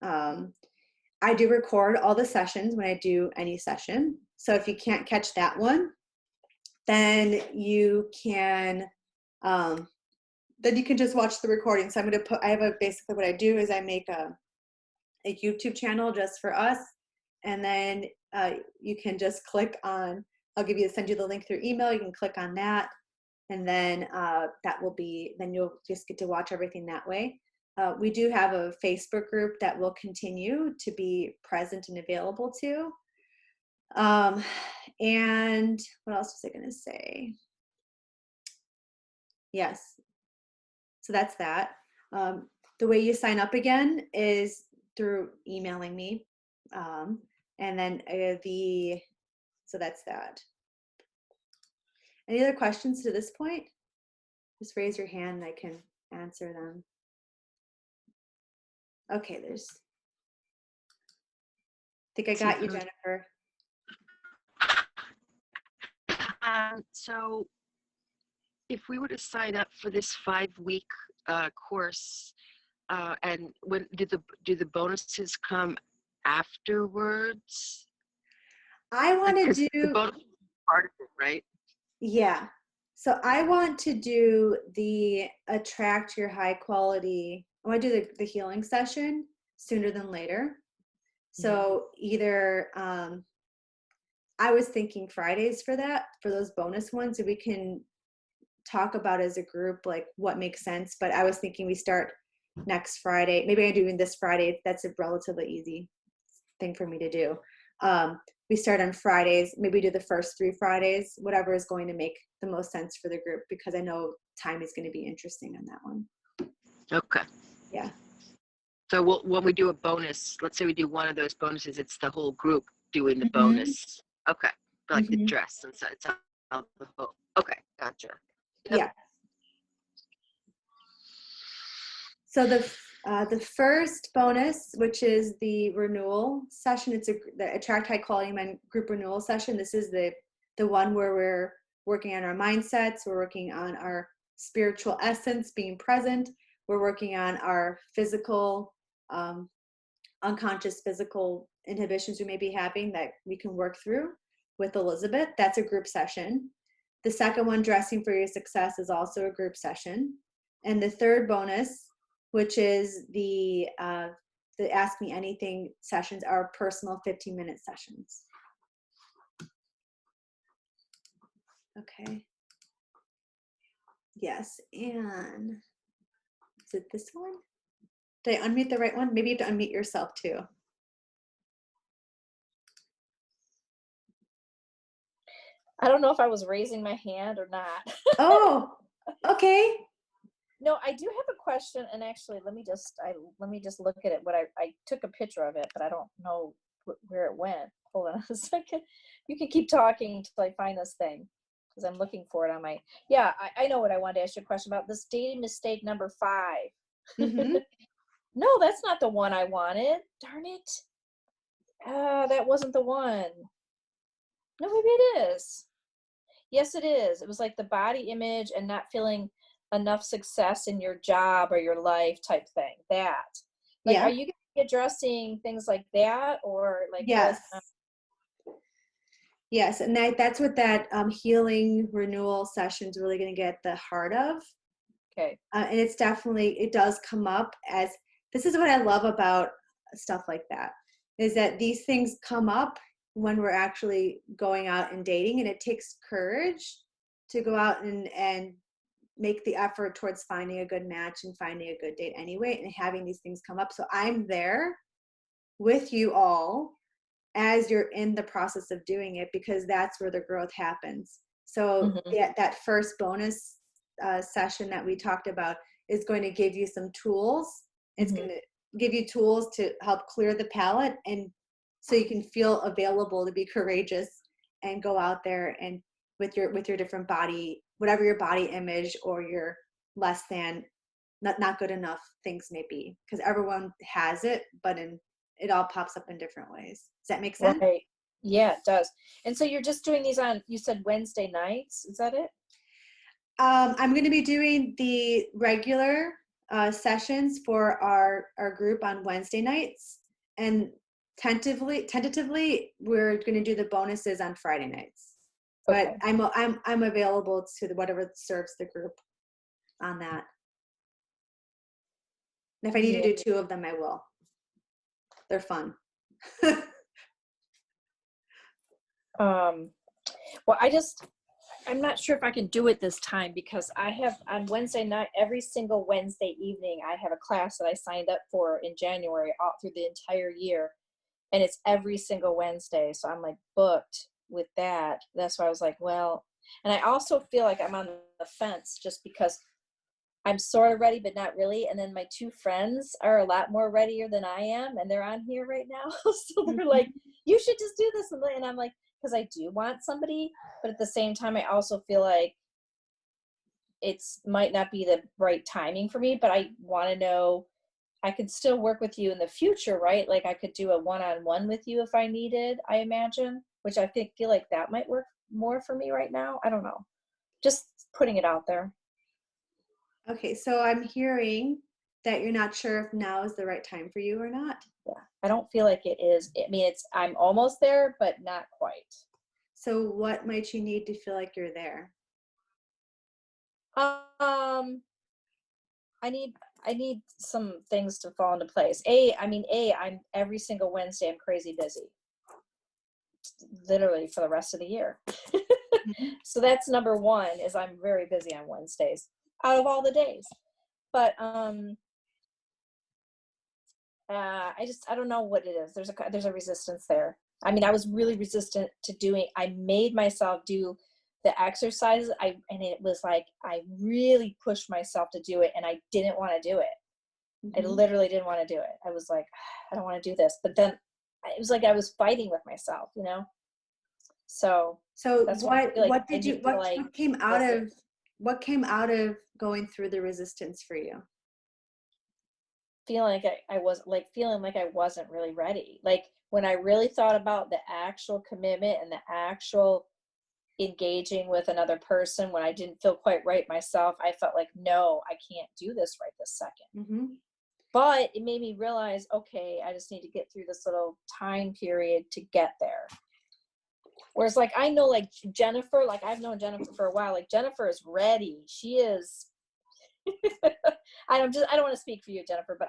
I do record all the sessions when I do any session. So if you can't catch that one, then you can just watch the recording. So basically what I do is I make a YouTube channel just for us. And then you can just click on, send you the link through email. You can click on that. And then then you'll just get to watch everything that way. We do have a Facebook group that will continue to be present and available to. And what else was I going to say? Yes. So that's that. The way you sign up again is through emailing me. And then so that's that. Any other questions to this point? Just raise your hand and I can answer them. Okay, I think I got you, Jennifer. So if we were to sign up for this 5-week course, and when do the bonuses come afterwards? I want to do the bonus is part of it, right? Yeah. So I want to do the attract your high quality. I want to do the healing session sooner than later. So either I was thinking Fridays for those bonus ones, so we can talk about as a group like what makes sense. But I was thinking we start next Friday. Maybe I'm doing this Friday. That's a relatively easy thing for me to do. We start on Fridays, maybe do the first 3 Fridays, whatever is going to make the most sense for the group, because I know time is going to be interesting on that one. Okay. Yeah. So when we do a bonus, let's say we do one of those bonuses, it's the whole group doing the bonus. Okay. Like the dress and so it's all the whole. Okay. Gotcha. Yep. Yeah. So the first bonus, which is the renewal session, it's the Attract High Quality Men group renewal session. This is the one where we're working on our mindsets. We're working on our spiritual essence, being present. We're working on our physical, unconscious physical inhibitions we may be having that we can work through with Elizabeth. That's a group session. The second one, Dressing for Your Success, is also a group session. And the third bonus, which is the Ask Me Anything sessions, are personal 15-minute sessions. Okay. Yes, and is it this one? Did I unmute the right one? Maybe you have to unmute yourself too. I don't know if I was raising my hand or not. Oh, okay. No, I do have a question, and actually, let me just look at it. What I took a picture of it, but I don't know where it went. Hold on a second. You can keep talking until I find this thing, because I'm looking for it on my. Yeah, I know what I wanted to ask you a question about. This dating mistake number 5. Mm-hmm. No, that's not the one I wanted. Darn it. That wasn't the one. No, maybe it is. Yes, it is. It was like the body image and not feeling enough success in your job or your life type thing. That. Like, are Yeah. you going to be addressing things like that, or like what? Yes. Yes. And that's what that healing renewal session is really going to get the heart of. Okay. And it's definitely, it does come up as, this is what I love about stuff like that, is that these things come up when we're actually going out and dating, and it takes courage to go out and make the effort towards finding a good match and finding a good date anyway, and having these things come up. So I'm there with you all as you're in the process of doing it, because that's where the growth happens. So Mm-hmm. that first bonus session that we talked about is going to give you some tools. It's Mm-hmm. going to give you tools to help clear the palette, and so you can feel available to be courageous and go out there and with your different body, whatever your body image or your less than, not good enough things may be, because everyone has it, but it all pops up in different ways. Does that make sense? Right. Yeah, it does. And so you're just doing these on, you said Wednesday nights. Is that it? I'm going to be doing the regular sessions for our group on Wednesday nights, and tentatively we're going to do the bonuses on Friday nights. But Okay. I'm available to whatever serves the group on that. And if I need Yeah. to do 2 of them, I will. They're fun. Well, I'm not sure if I can do it this time, because I have on Wednesday night, every single Wednesday evening, I have a class that I signed up for in January all through the entire year. And it's every single Wednesday. So I'm like booked with that. That's why I was like, well, and I also feel like I'm on the fence just because I'm sort of ready, but not really. And then my 2 friends are a lot more readier than I am, and they're on here right now. So they're like, you should just do this. And I'm like, because I do want somebody, but at the same time, I also feel like it's might not be the right timing for me, but I want to know I could still work with you in the future, right? Like I could do a one-on-one with you if I needed, I imagine, which I feel like that might work more for me right now. I don't know. Just putting it out there. Okay, so I'm hearing that you're not sure if now is the right time for you or not. Yeah. I don't feel like it is. I mean, I'm almost there, but not quite. So what might you need to feel like you're there? Um, I need some things to fall into place. I'm every single Wednesday I'm crazy busy. Literally for the rest of the year. Mhm. So that's number 1, is I'm very busy on Wednesdays out of all the days. But I don't know what it is. There's a resistance there. I mean, I was really resistant to doing. I made myself do the exercises. And it was like I really pushed myself to do it, and I didn't want to do it. I literally didn't want to do it. I was like, I don't want to do this. But then it was like I was fighting with myself, you know. So that's why I feel like what I did you need to like listen. what came out of going through the resistance for you? Feeling like I was like feeling like I wasn't really ready. Like when I really thought about the actual commitment and the actual engaging with another person, when I didn't feel quite right myself, I felt like, no, I can't do this right this second. Mm-hmm. But it made me realize, okay, I just need to get through this little time period to get there. Whereas like I know like Jennifer, like I've known Jennifer for a while. Like Jennifer is ready. She is I don't want to speak for you, Jennifer, but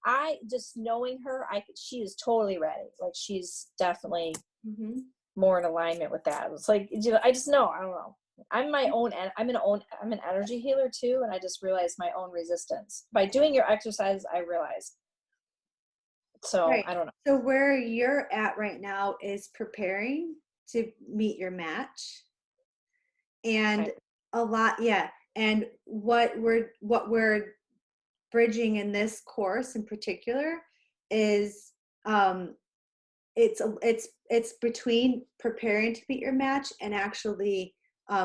I just knowing her, she is totally ready. Like she's definitely more in alignment with that. It's like, I just know, I don't know. I'm an energy healer too. And I just realized my own resistance by doing your exercise. I realized. So Right. I don't know. So where you're at right now is preparing to meet your match. And Okay. a lot, yeah. And what we're bridging in this course in particular is it's between preparing to meet your match and actually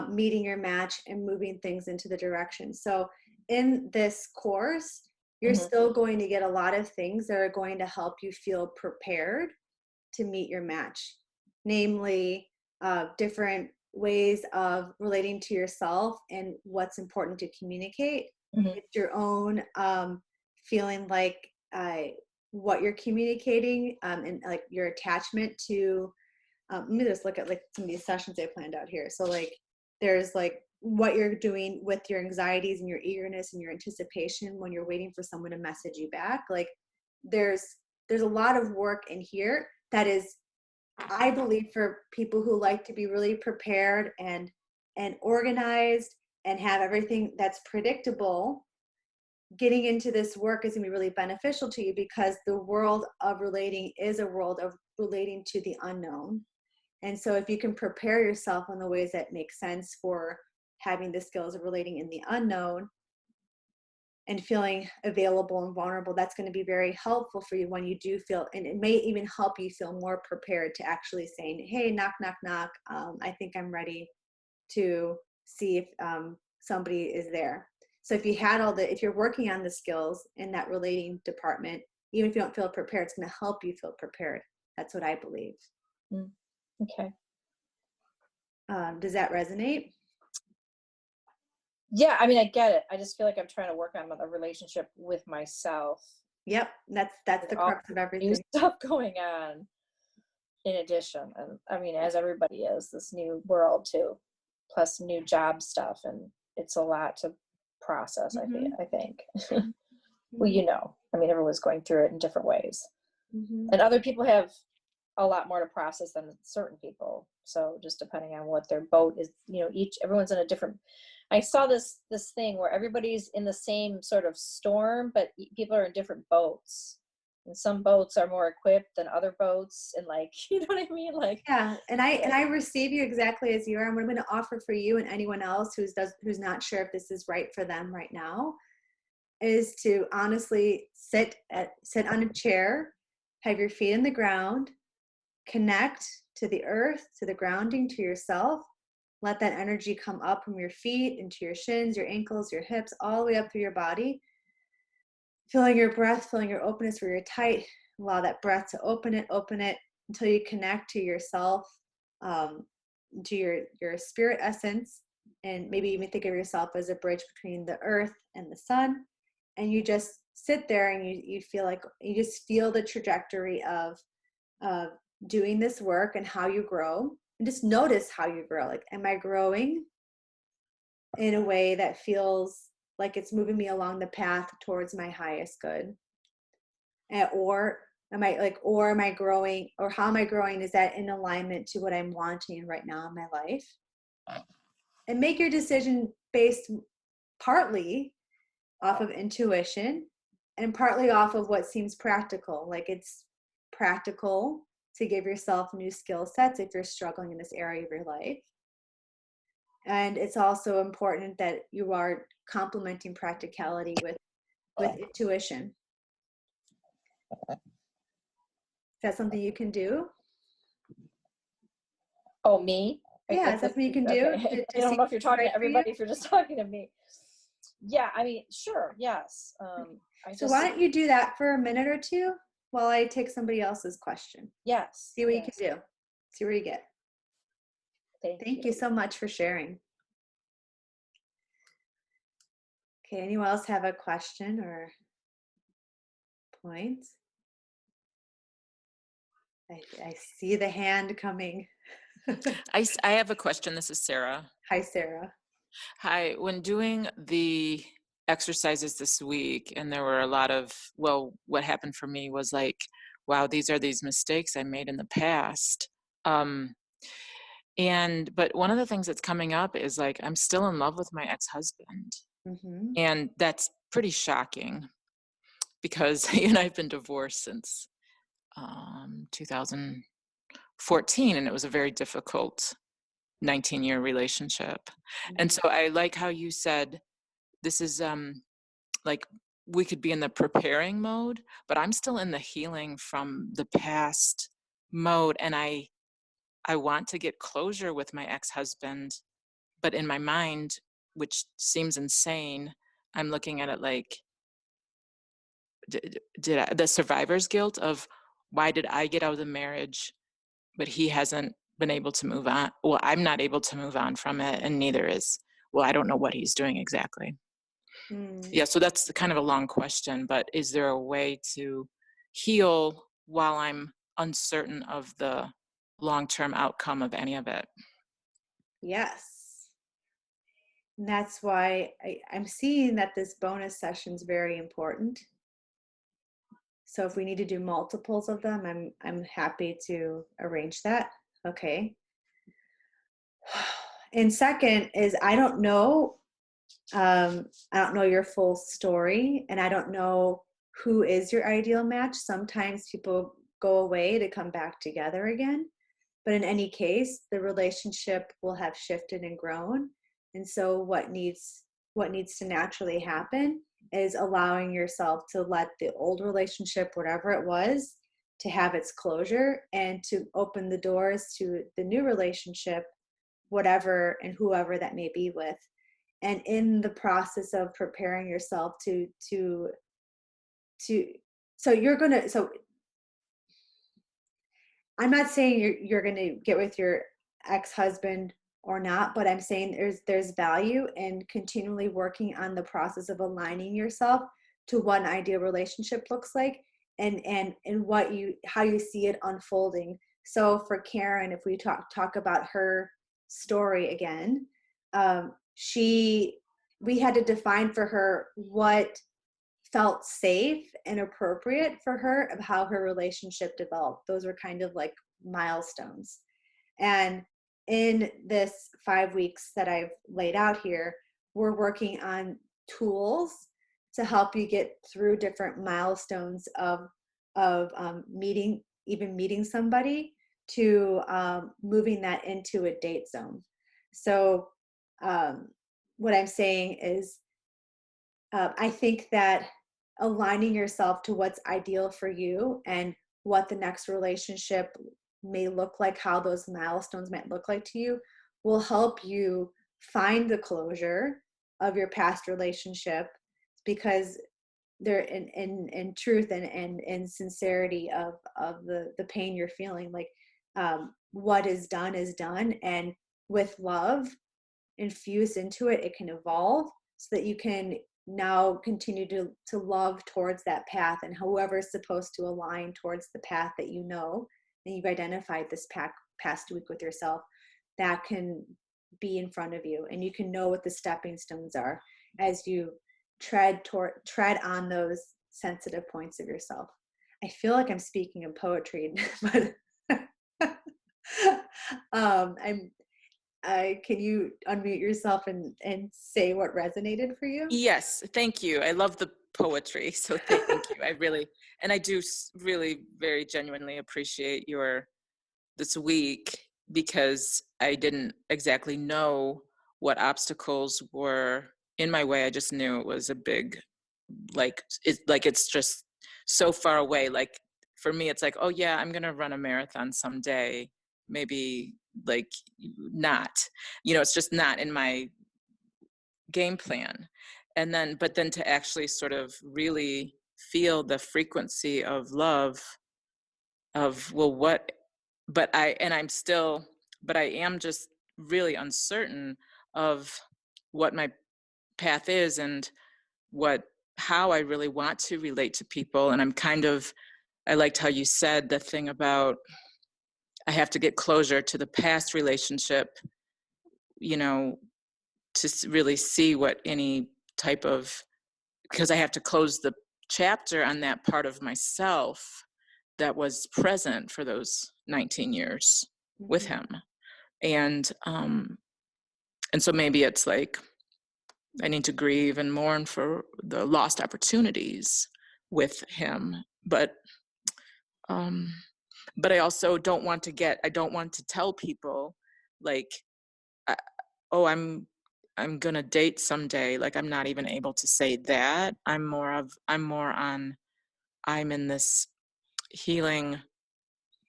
meeting your match and moving things into the direction. So in this course, you're still going to get a lot of things that are going to help you feel prepared to meet your match, namely different ways of relating to yourself and what's important to communicate. It's your own feeling like what you're communicating and like your attachment to let me just look at like some of these sessions I planned out here. So like there's like what you're doing with your anxieties and your eagerness and your anticipation when you're waiting for someone to message you back. Like there's a lot of work in here that is, I believe, for people who like to be really prepared and organized and have everything that's predictable. Getting into this work is going to be really beneficial to you because the world of relating is a world of relating to the unknown. And so if you can prepare yourself in the ways that make sense for having the skills of relating in the unknown and feeling available and vulnerable, that's going to be very helpful for you when you do feel, and it may even help you feel more prepared to actually saying, hey, knock, knock, knock. I think I'm ready to see if somebody is there. So if you had if you're working on the skills in that relating department, even if you don't feel prepared, it's going to help you feel prepared. That's what I believe. Okay. Does that resonate? Yeah, I mean, I get it. I just feel like I'm trying to work on a relationship with myself. Yep, that's the crux of everything. New stuff going on in addition. And I mean, as everybody is, this new world too, plus new job stuff. And it's a lot to process, I think. Well, you know, I mean, everyone's going through it in different ways. And other people have a lot more to process than certain people. So just depending on what their boat is, you know, everyone's in a different, I saw this thing where everybody's in the same sort of storm, but people are in different boats. And some boats are more equipped than other boats. And like, you know what I mean? Like, yeah. And I receive you exactly as you are. And what I'm going to offer for you and anyone else who's not sure if this is right for them right now is to honestly sit on a chair, have your feet in the ground, connect to the earth, to the grounding, to yourself. Let that energy come up from your feet into your shins, your ankles, your hips, all the way up through your body. Feeling your breath, feeling your openness where you're tight. Allow that breath to open it until you connect to yourself, to your spirit essence, and maybe even think of yourself as a bridge between the earth and the sun. And you just sit there and you feel like you just feel the trajectory of doing this work and how you grow. And just notice how you grow. Like, am I growing in a way that feels like it's moving me along the path towards my highest good? Or am I growing, or how am I growing? Is that in alignment to what I'm wanting right now in my life? And make your decision based partly off of intuition and partly off of what seems practical. Like it's practical to give yourself new skill sets if you're struggling in this area of your life. And it's also important that you are complementing practicality with intuition. Is that something you can do? Oh, me? Yeah, is that something you can do? Okay. I don't know if you're talking to everybody, if you're just talking to me. Yeah, I mean, sure, yes. So why don't you do that for a minute or two while I take somebody else's question? Yes. See what you can do. See where you get. Thank you so much for sharing. Okay, anyone else have a question or point? I see the hand coming. I have a question. This is Sarah. Hi, Sarah. Hi. When doing the exercises this week, and there were a lot of, well, what happened for me was like, wow, these are these mistakes I made in the past. But one of the things that's coming up is like, I'm still in love with my ex-husband. And that's pretty shocking because he and I've been divorced since 2014, and it was a very difficult 19-year relationship. And so I like how you said this is like we could be in the preparing mode, but I'm still in the healing from the past mode. And I want to get closure with my ex-husband, but in my mind, which seems insane, I'm looking at it like, did I, the survivor's guilt of why did I get out of the marriage, but he hasn't been able to move on. Well, I'm not able to move on from it, and neither is, well, I don't know what he's doing exactly. Yeah, so that's kind of a long question, but is there a way to heal while I'm uncertain of the long-term outcome of any of it? Yes. And that's why I'm seeing that this bonus session is very important. So if we need to do multiples of them, I'm happy to arrange that. Okay. And second is I don't know your full story, and I don't know who is your ideal match. Sometimes people go away to come back together again. But in any case, the relationship will have shifted and grown. And so what needs to naturally happen is allowing yourself to let the old relationship, whatever it was, to have its closure and to open the doors to the new relationship, whatever and whoever that may be with. And in the process of preparing yourself so I'm not saying you're going to get with your ex-husband or not, but I'm saying there's value in continually working on the process of aligning yourself to what an ideal relationship looks like and how you see it unfolding. So for Karen, if we talk about her story again, we had to define for her what felt safe and appropriate for her of how her relationship developed. Those were kind of like milestones. And in this 5 weeks that I've laid out here, we're working on tools to help you get through different milestones of meeting somebody to moving that into a date zone. So what I'm saying is I think that aligning yourself to what's ideal for you and what the next relationship may look like, how those milestones might look like to you, will help you find the closure of your past relationship, because they're in truth and in sincerity of the pain you're feeling. Like what is done, and with love infused into it, it can evolve so that you can now continue to love towards that path, and whoever is supposed to align towards the path that you know and you've identified this past week with yourself, that can be in front of you, and you can know what the stepping stones are as you tread on those sensitive points of yourself. I feel like I'm speaking in poetry, but can you unmute yourself and say what resonated for you? Yes, thank you. I love the poetry, so thank you. I do really very genuinely appreciate this week, because I didn't exactly know what obstacles were in my way. I just knew it was a big, it's just so far away. Like for me, it's like, oh yeah, I'm gonna run a marathon someday. Maybe like not, it's just not in my game plan. But then to actually sort of really feel the frequency of love of, well, but I am just really uncertain of what my path is and how I really want to relate to people. And I liked how you said the thing about I have to get closure to the past relationship, to really see what any type of, because I have to close the chapter on that part of myself that was present for those 19 years with him. And so maybe it's like I need to grieve and mourn for the lost opportunities with him, but I also don't want to tell people like oh, I'm gonna date someday. Like, I'm not even able to say that. I'm more on, I'm in this healing,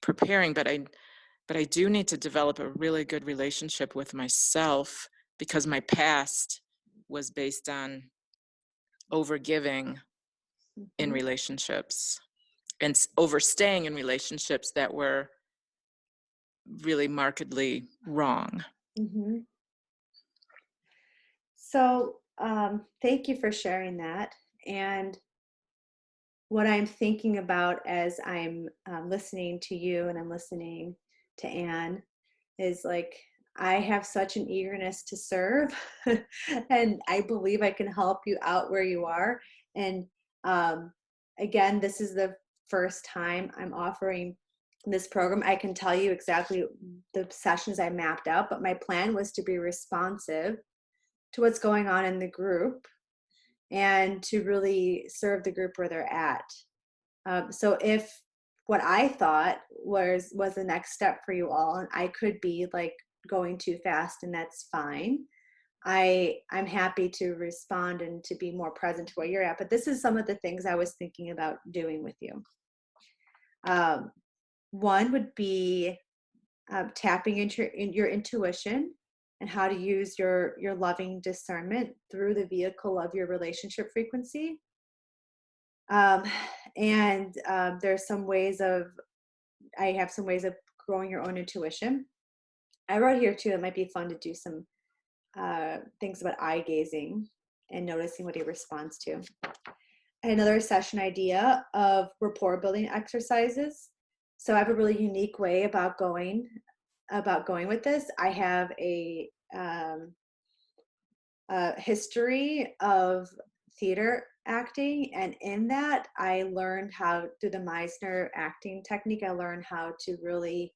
preparing, but I do need to develop a really good relationship with myself, because my past was based on overgiving in Mhm. relationships and overstaying in relationships that were really markedly wrong. Mhm. So, thank you for sharing that. And what I'm thinking about as I'm listening to you and I'm listening to Anne is like, I have such an eagerness to serve, and I believe I can help you out where you are. And um, again, this is the first time I'm offering this program. I can tell you exactly the sessions I mapped out, but my plan was to be responsive to what's going on in the group and to really serve the group where they're at. So if what I thought was the next step for you all, and I could be like going too fast, and that's fine. I'm happy to respond and to be more present to where you're at. But this is some of the things I was thinking about doing with you. One would be tapping into your intuition and how to use your loving discernment through the vehicle of your relationship frequency. Um, and there's some ways of I have some ways of growing your own intuition. I wrote here too, it might be fun to do some things about eye gazing and noticing what he responds to. Another session idea of rapport building exercises. So I have a really unique way about going with this. I have a history of theater acting, and in that I learned how, through the Meisner acting technique, I learned how to really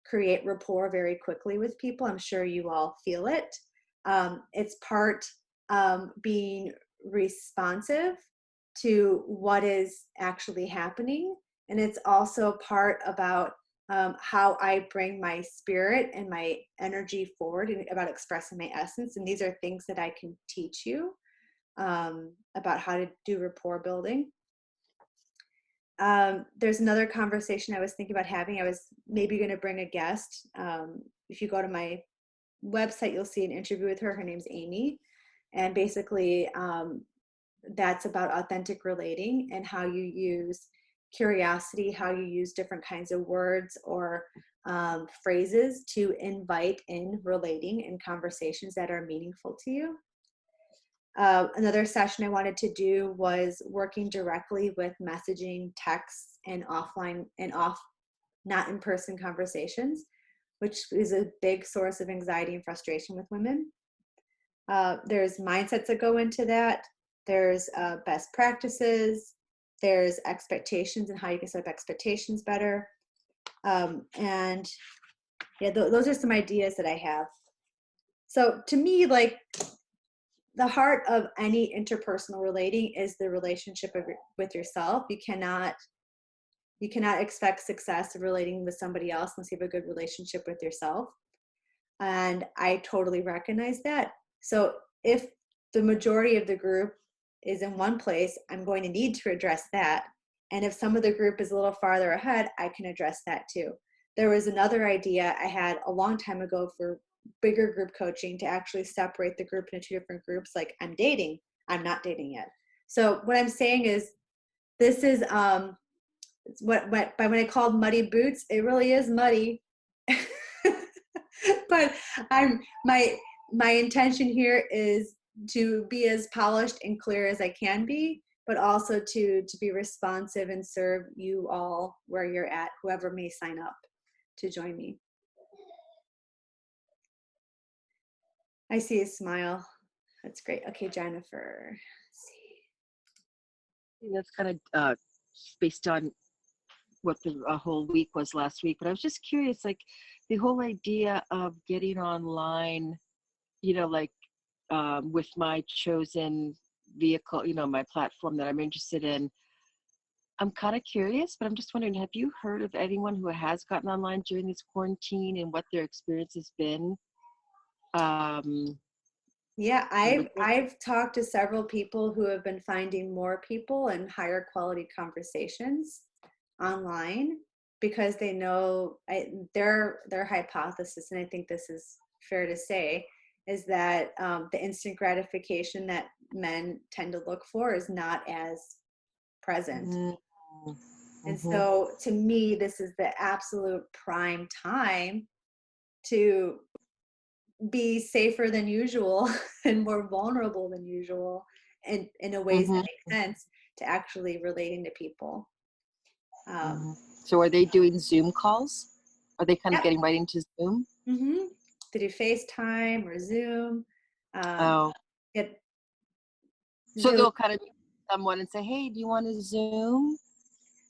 create rapport very quickly with people. I'm sure you all feel it. It's part being responsive to what is actually happening, and it's also part about how I bring my spirit and my energy forward, and about expressing my essence. And these are things that I can teach you about how to do rapport building. There's another conversation I was thinking about having. I was maybe going to bring a guest. If you go to my website, you'll see an interview with her. Her name's Amy. And basically, that's about authentic relating and how you use curiosity, how you use different kinds of words or phrases to invite in relating and conversations that are meaningful to you. Another session I wanted to do was working directly with messaging, texts, and offline and not in-person conversations, which is a big source of anxiety and frustration with women. There's mindsets that go into that. There's best practices. There's expectations and how you can set up expectations better. And yeah, those are some ideas that I have. So to me, like, the heart of any interpersonal relating is the relationship with yourself. You cannot expect success of relating with somebody else unless you have a good relationship with yourself. And I totally recognize that. So if the majority of the group is in one place, I'm going to need to address that. And if some of the group is a little farther ahead, I can address that too. There was another idea I had a long time ago for bigger group coaching, to actually separate the group into two different groups. Like, I'm dating, I'm not dating yet. So what I'm saying is, this is what by when I called muddy boots, it really is muddy. But my intention here is to be as polished and clear as I can be, but also to be responsive and serve you all where you're at, whoever may sign up to join me. I see a smile. That's great. Okay, Jennifer. Let's see. That's kind of based on what the whole week was last week. But I was just curious, like the whole idea of getting online, like with my chosen vehicle, my platform that I'm interested in. I'm kind of curious, but I'm just wondering, have you heard of anyone who has gotten online during this quarantine and what their experience has been? Yeah, would think. I've talked to several people who have been finding more people and higher quality conversations online because they know their hypothesis, and I think this is fair to say, is that the instant gratification that men tend to look for is not as present. Mm-hmm. And so to me, this is the absolute prime time to be safer than usual and more vulnerable than usual, and in a ways that make sense to actually relating to people. So are they doing Zoom calls? Are they kind of Yep. getting right into Zoom? Mm-hmm. To do FaceTime or Zoom. It, So they'll kind of meet someone and say, hey, do you want to Zoom?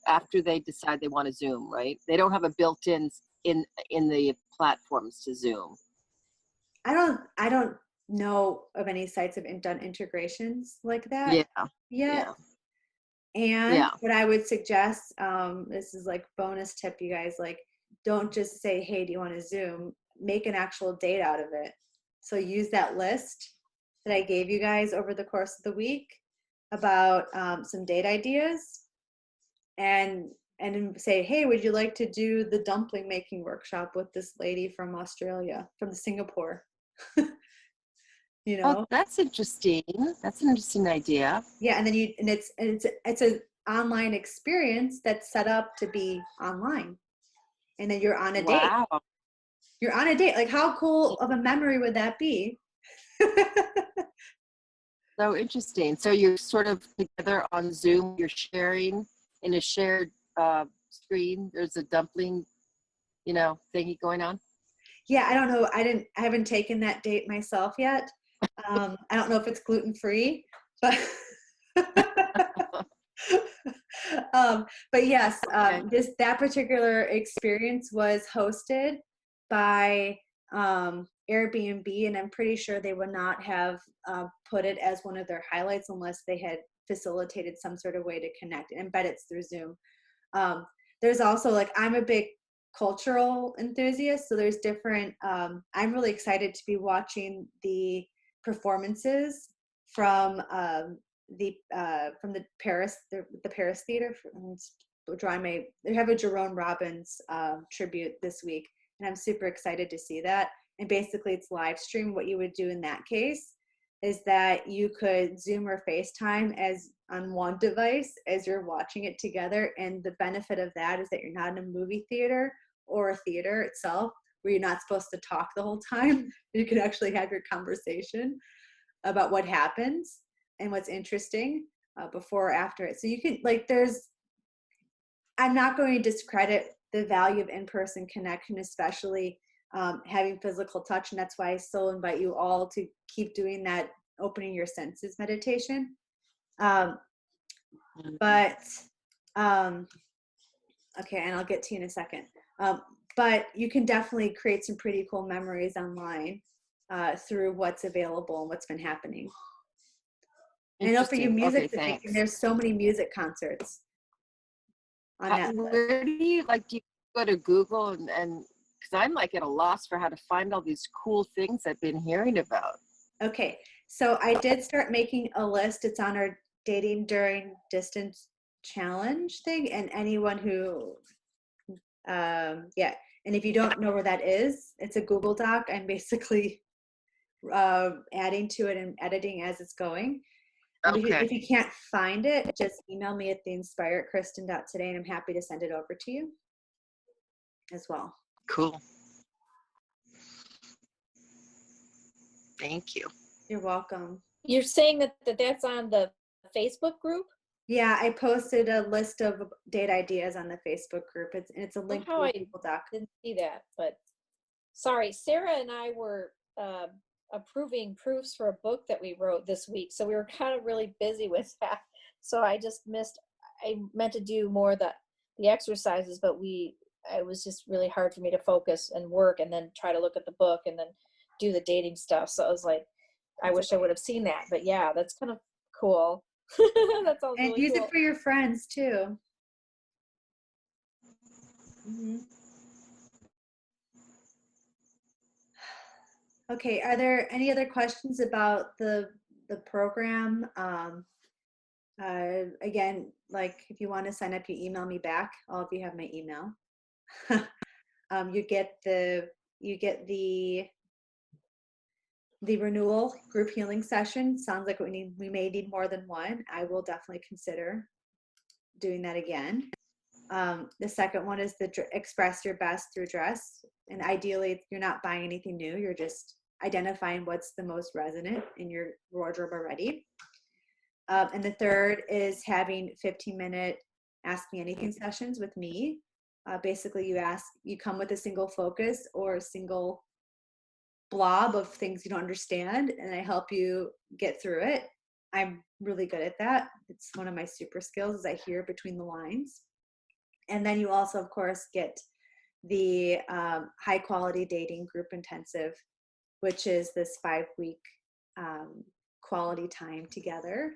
After they decide they want to Zoom, right? They don't have a built-in in the platforms to Zoom. I don't know of any sites that have done integrations like that Yeah. yet. Yeah. And Yeah. what I would suggest, this is like bonus tip, you guys, like, don't just say, hey, do you want to Zoom? Make an actual date out of it. So use that list that I gave you guys over the course of the week about some date ideas, and say, hey, would you like to do the dumpling making workshop with this lady from Australia, from Singapore? You Oh, know? that's interesting. That's an interesting idea. Yeah, and then it's an online experience that's set up to be online, and then you're on a date. Wow. You're on a date. Like, how cool of a memory would that be? So interesting. So you're sort of together on Zoom. You're sharing in a shared screen. There's a dumpling, thingy going on. Yeah, I don't know. I haven't taken that date myself yet. I don't know if it's gluten-free, but but yes, that particular experience was hosted by Airbnb, and I'm pretty sure they would not have put it as one of their highlights unless they had facilitated some sort of way to connect and embed it through Zoom. There's also, like, I'm a big cultural enthusiast, so there's different, I'm really excited to be watching the performances from the Paris Theater. They have a Jerome Robbins tribute this week, and I'm super excited to see that. And basically, it's live stream. What you would do in that case is that you could Zoom or FaceTime as on one device as you're watching it together. And the benefit of that is that you're not in a movie theater or a theater itself where you're not supposed to talk the whole time. You can actually have your conversation about what happens and what's interesting before or after it. So you can, like, I'm not going to discredit the value of in-person connection, especially having physical touch. And that's why I still invite you all to keep doing that opening your senses meditation. But okay, and I'll get to you in a second. But you can definitely create some pretty cool memories online through what's available and what's been happening. I know for you music, there's so many music concerts on that list. Where do you go to Google and because I'm like at a loss for how to find all these cool things I've been hearing about. Okay, so I did start making a list. It's on our Dating During Distance challenge thing, and anyone who and if you don't know where that is, it's a Google Doc. I'm basically adding to it and editing as it's going. If you can't find it, just email me at theinspire@kristen.today, and I'm happy to send it over to you as well. Cool. Thank you. You're welcome. You're saying that's on the Facebook group? Yeah, I posted a list of date ideas on the Facebook group. It's a link to a Google Doc. Didn't see that, but sorry, Sarah and I were approving proofs for a book that we wrote this week, so we were kind of really busy with that. So I just missed. I meant to do more of the exercises, but it was just really hard for me to focus and work, and then try to look at the book, and then do the dating stuff. So I was like, I wish I would have seen that. But yeah, that's kind of cool. That sounds and really use cool. it for your friends too. Mm-hmm. Okay, are there any other questions about the program? Again, like if you want to sign up, you email me back. All of you have my email. You get the renewal group healing session. Sounds like we may need more than one. I will definitely consider doing that again. The second one is the express your best through dress. And ideally, you're not buying anything new. You're just identifying what's the most resonant in your wardrobe already. And the third is having 15-minute Ask Me Anything sessions with me. Basically, you come with a single focus or a single blob of things you don't understand, and I help you get through it. I'm really good at that. It's one of my super skills is I hear between the lines. And then you also, of course, get the high quality dating group intensive, which is this 5-week quality time together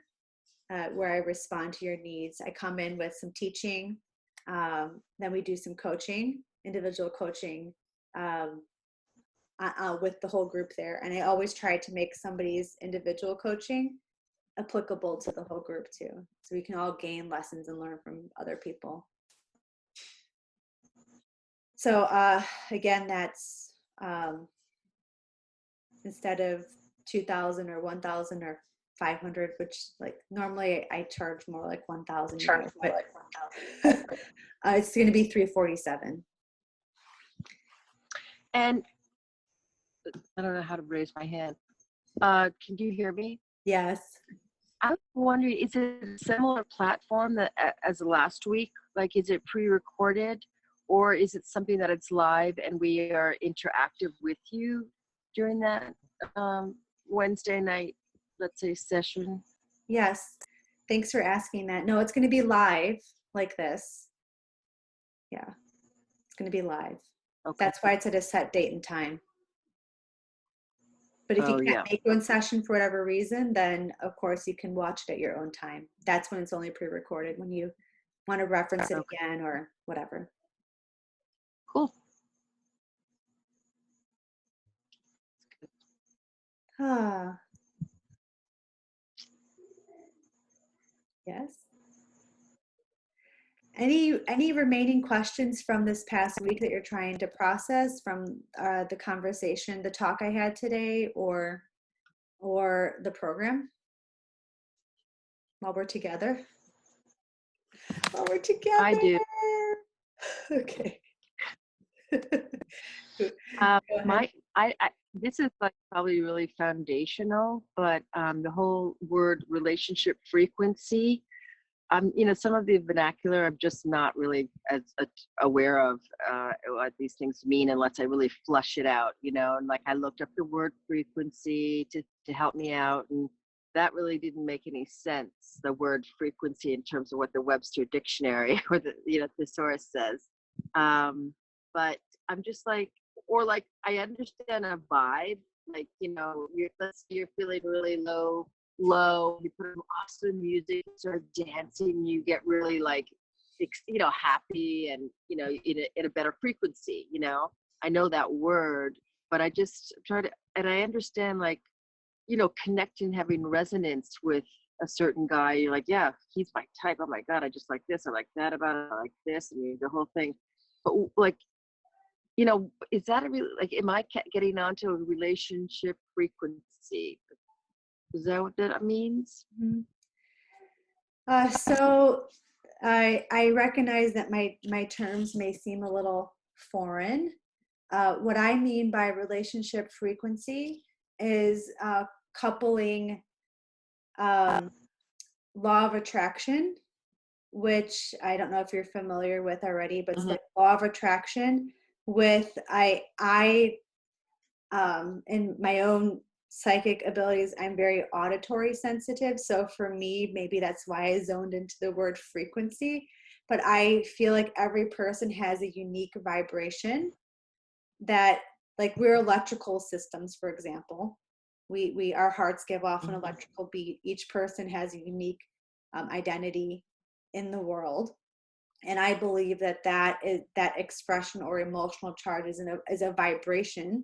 where I respond to your needs. I come in with some teaching, then we do some coaching, individual coaching with the whole group there. And I always try to make somebody's individual coaching applicable to the whole group too. So we can all gain lessons and learn from other people. So again, that's instead of 2,000 or 1,000 or 500, which like normally I charge more like 1,000, but it's going to be 347. And I don't know how to raise my hand. Can you hear me? Yes. I was wondering, is it a similar platform that as last week? Like, is it pre-recorded, or is it something that it's live and we are interactive with you during that Wednesday night, let's say, session? Yes. Thanks for asking that. No, it's going to be live like this. Yeah, it's going to be live. Okay. That's why it's at a set date and time. But if you can't make one session for whatever reason, then of course you can watch it at your own time. That's when it's only pre-recorded, when you want to reference it again or whatever. Cool. Yes. Any remaining questions from this past week that you're trying to process from the conversation, the talk I had today, or the program while we're together? While we're together. I do. Okay. This is like probably really foundational, but the whole word relationship frequency, some of the vernacular I'm just not really as aware of what these things mean unless I really flush it out, and like I looked up the word frequency to help me out, and that really didn't make any sense, the word frequency, in terms of what the Webster dictionary or the thesaurus says. But I'm just like, or like, I understand a vibe, like, let's say you're feeling really low, you put on awesome music, start dancing, you get really like, happy and, in a better frequency, I know that word, but I just try to, and I understand like, connecting, having resonance with a certain guy. You're like, yeah, he's my type. Oh my God, I just like this. I like that about it. I like this. And the whole thing. But like, is that a real, like, am I getting onto a relationship frequency? Is that what that means? Mm-hmm. So I recognize that my terms may seem a little foreign. What I mean by relationship frequency is coupling law of attraction, which I don't know if you're familiar with already, but it's like law of attraction with in my own psychic abilities, I'm very auditory sensitive. So for me, maybe that's why I zoned into the word frequency. But I feel like every person has a unique vibration that, like, we're electrical systems, for example. Our hearts give off an electrical beat. Each person has a unique identity in the world. And I believe that expression or emotional charge is a vibration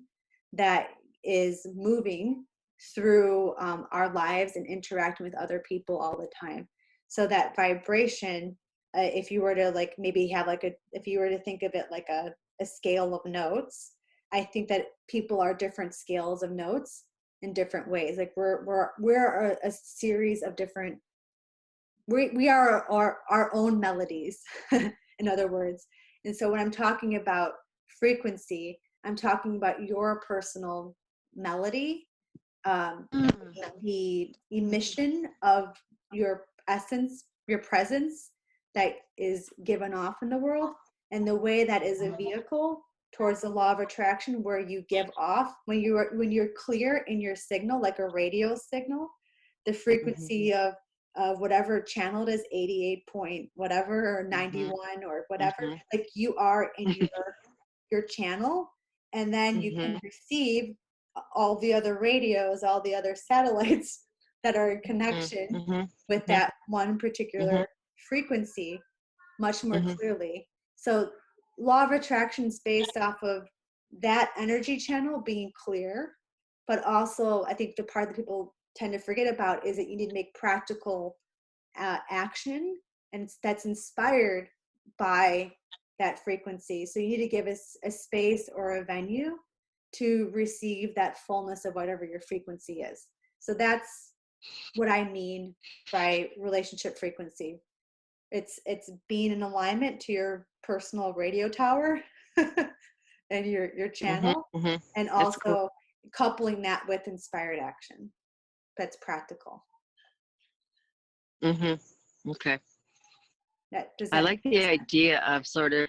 that is moving through our lives and interacting with other people all the time. So that vibration, if you were to like maybe have like if you were to think of it like a scale of notes, I think that people are different scales of notes in different ways. Like we're a series of different, we are our own melodies, in other words. And so when I'm talking about frequency, I'm talking about your personal melody, the emission of your essence, your presence that is given off in the world, and the way that is a vehicle towards the law of attraction, where you give off when you're clear in your signal, like a radio signal, the frequency of whatever channel it is, 88 point whatever or 91 or whatever, like you are in your channel, and then you can receive all the other radios, all the other satellites that are in connection with that one particular frequency much more clearly. So law of attraction is based off of that energy channel being clear, but also I think the part that people tend to forget about is that you need to make practical action, and that's inspired by that frequency. So you need to give us a space or a venue to receive that fullness of whatever your frequency is. So that's what I mean by relationship frequency. It's being in alignment to your personal radio tower and your channel, and also cool. coupling that with inspired action that's practical. Okay. Does I that like make the sense? idea of sort of,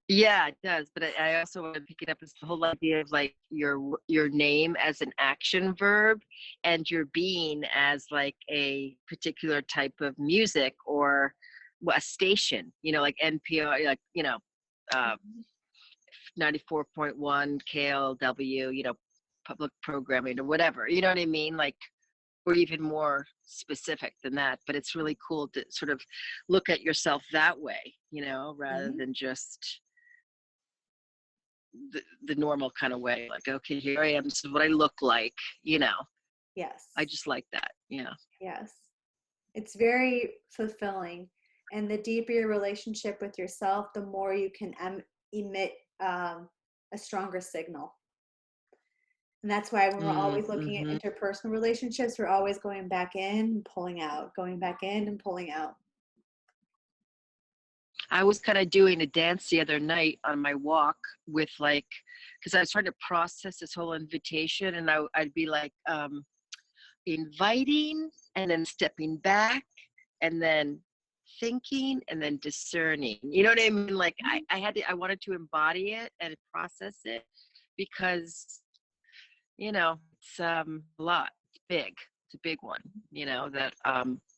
yeah, it does. But I also want to pick it up as the whole idea of like your name as an action verb, and your being as like a particular type of music or a station, like NPR, like, 94.1 KLW, public programming or whatever, you know what I mean? Like, or even more specific than that. But it's really cool to sort of look at yourself that way, rather than just the normal kind of way. Like, okay, here I am. This is what I look like, Yes. I just like that. Yeah. Yes. It's very fulfilling. And the deeper your relationship with yourself, the more you can emit a stronger signal. And that's why when we're always looking at interpersonal relationships, we're always going back in and pulling out, going back in and pulling out. I was kind of doing a dance the other night on my walk with like, because I was trying to process this whole invitation, and I'd be like inviting and then stepping back and then thinking and then discerning. You know what I mean? Like I wanted to embody it and process it, because it's a lot. It's big. It's a big one. That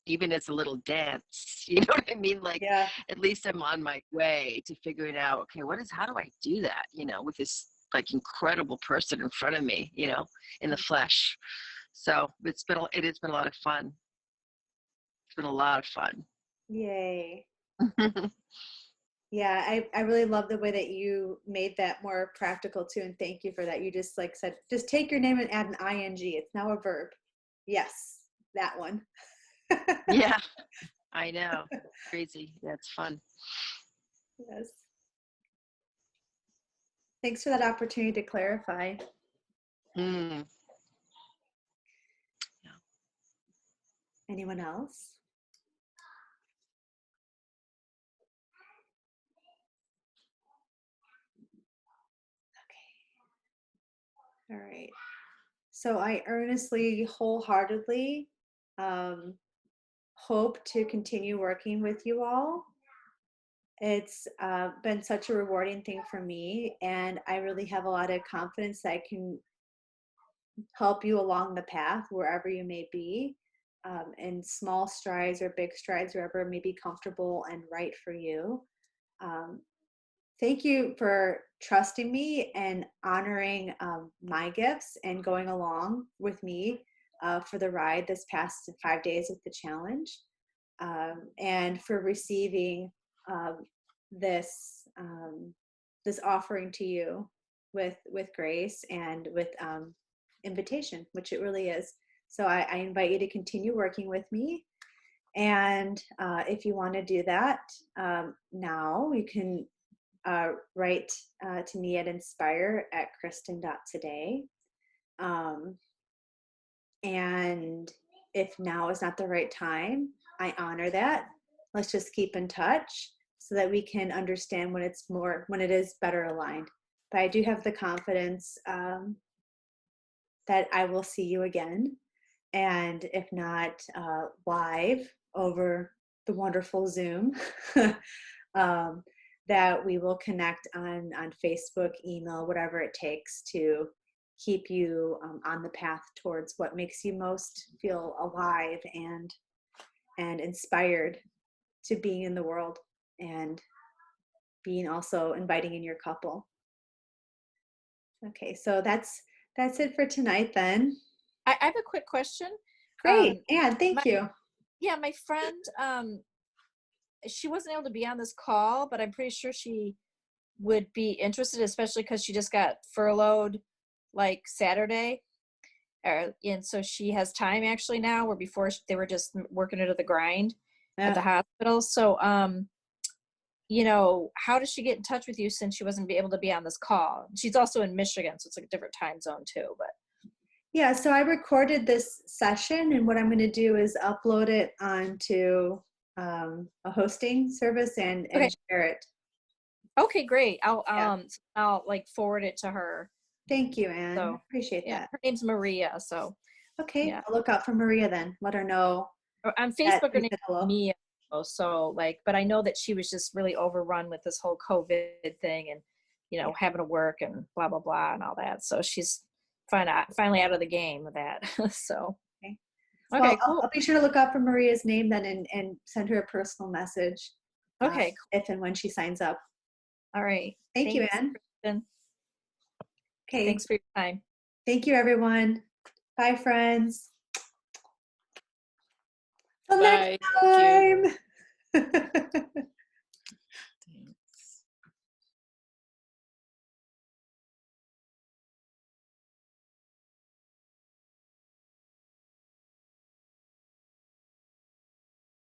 even it's a little dance. You know what I mean? Like, yeah. At least I'm on my way to figuring out, okay, how do I do that? With this like incredible person in front of me, in the flesh. So it has been a lot of fun. It's been a lot of fun. Yay. Yeah, I really love the way that you made that more practical too, and thank you for that. You just like said, just take your name and add an ing. It's now a verb. Yes, that one. Yeah, I know. Crazy. That's fun. Yes. Thanks for that opportunity to clarify. Yeah. Anyone else? Okay. All right. So I earnestly, wholeheartedly hope to continue working with you all. It's been such a rewarding thing for me, and I really have a lot of confidence that I can help you along the path wherever you may be, in small strides or big strides, wherever may be comfortable and right for you. Thank you for trusting me and honoring my gifts and going along with me for the ride this past 5 days of the challenge, and for receiving this this offering to you with grace and with invitation, which it really is. So I invite you to continue working with me. And if you want to do that now, you can write to me at inspire@kristen.today. And if now is not the right time, I honor that. Let's just keep in touch so that we can understand when it is better aligned. But I do have the confidence that I will see you again. And if not live over the wonderful Zoom, that we will connect on Facebook, email, whatever it takes to keep you on the path towards what makes you most feel alive and inspired to being in the world, and being also inviting in your couple. Okay, so that's it for tonight then. I have a quick question. Great, Anne, thank you. Yeah, my friend, she wasn't able to be on this call, but I'm pretty sure she would be interested, especially because she just got furloughed like Saturday. And so she has time actually now, where before they were just working her to the grind at the hospital. So, you know, how does she get in touch with you since she wasn't able to be on this call? She's also in Michigan, so it's like a different time zone too, but. Yeah, so I recorded this session, and what I'm going to do is upload it onto a hosting service and share it. Okay, great. I'll like forward it to her. Thank you, Anne. So, appreciate that. Her name's Maria. So okay, yeah. I'll look out for Maria then. Let her know. On Facebook, her name is Mia. So like, but I know that she was just really overrun with this whole COVID thing, and you know, having to work and blah blah blah and all that. So she's finally out of the game with that. So okay, well, cool. I'll be sure to look out for Maria's name then and send her a personal message. Okay, if and when she signs up. All right. Thanks you, Anne. Kristen. Okay. Thanks for your time. Thank you, everyone. Bye, friends. Till Bye. next time.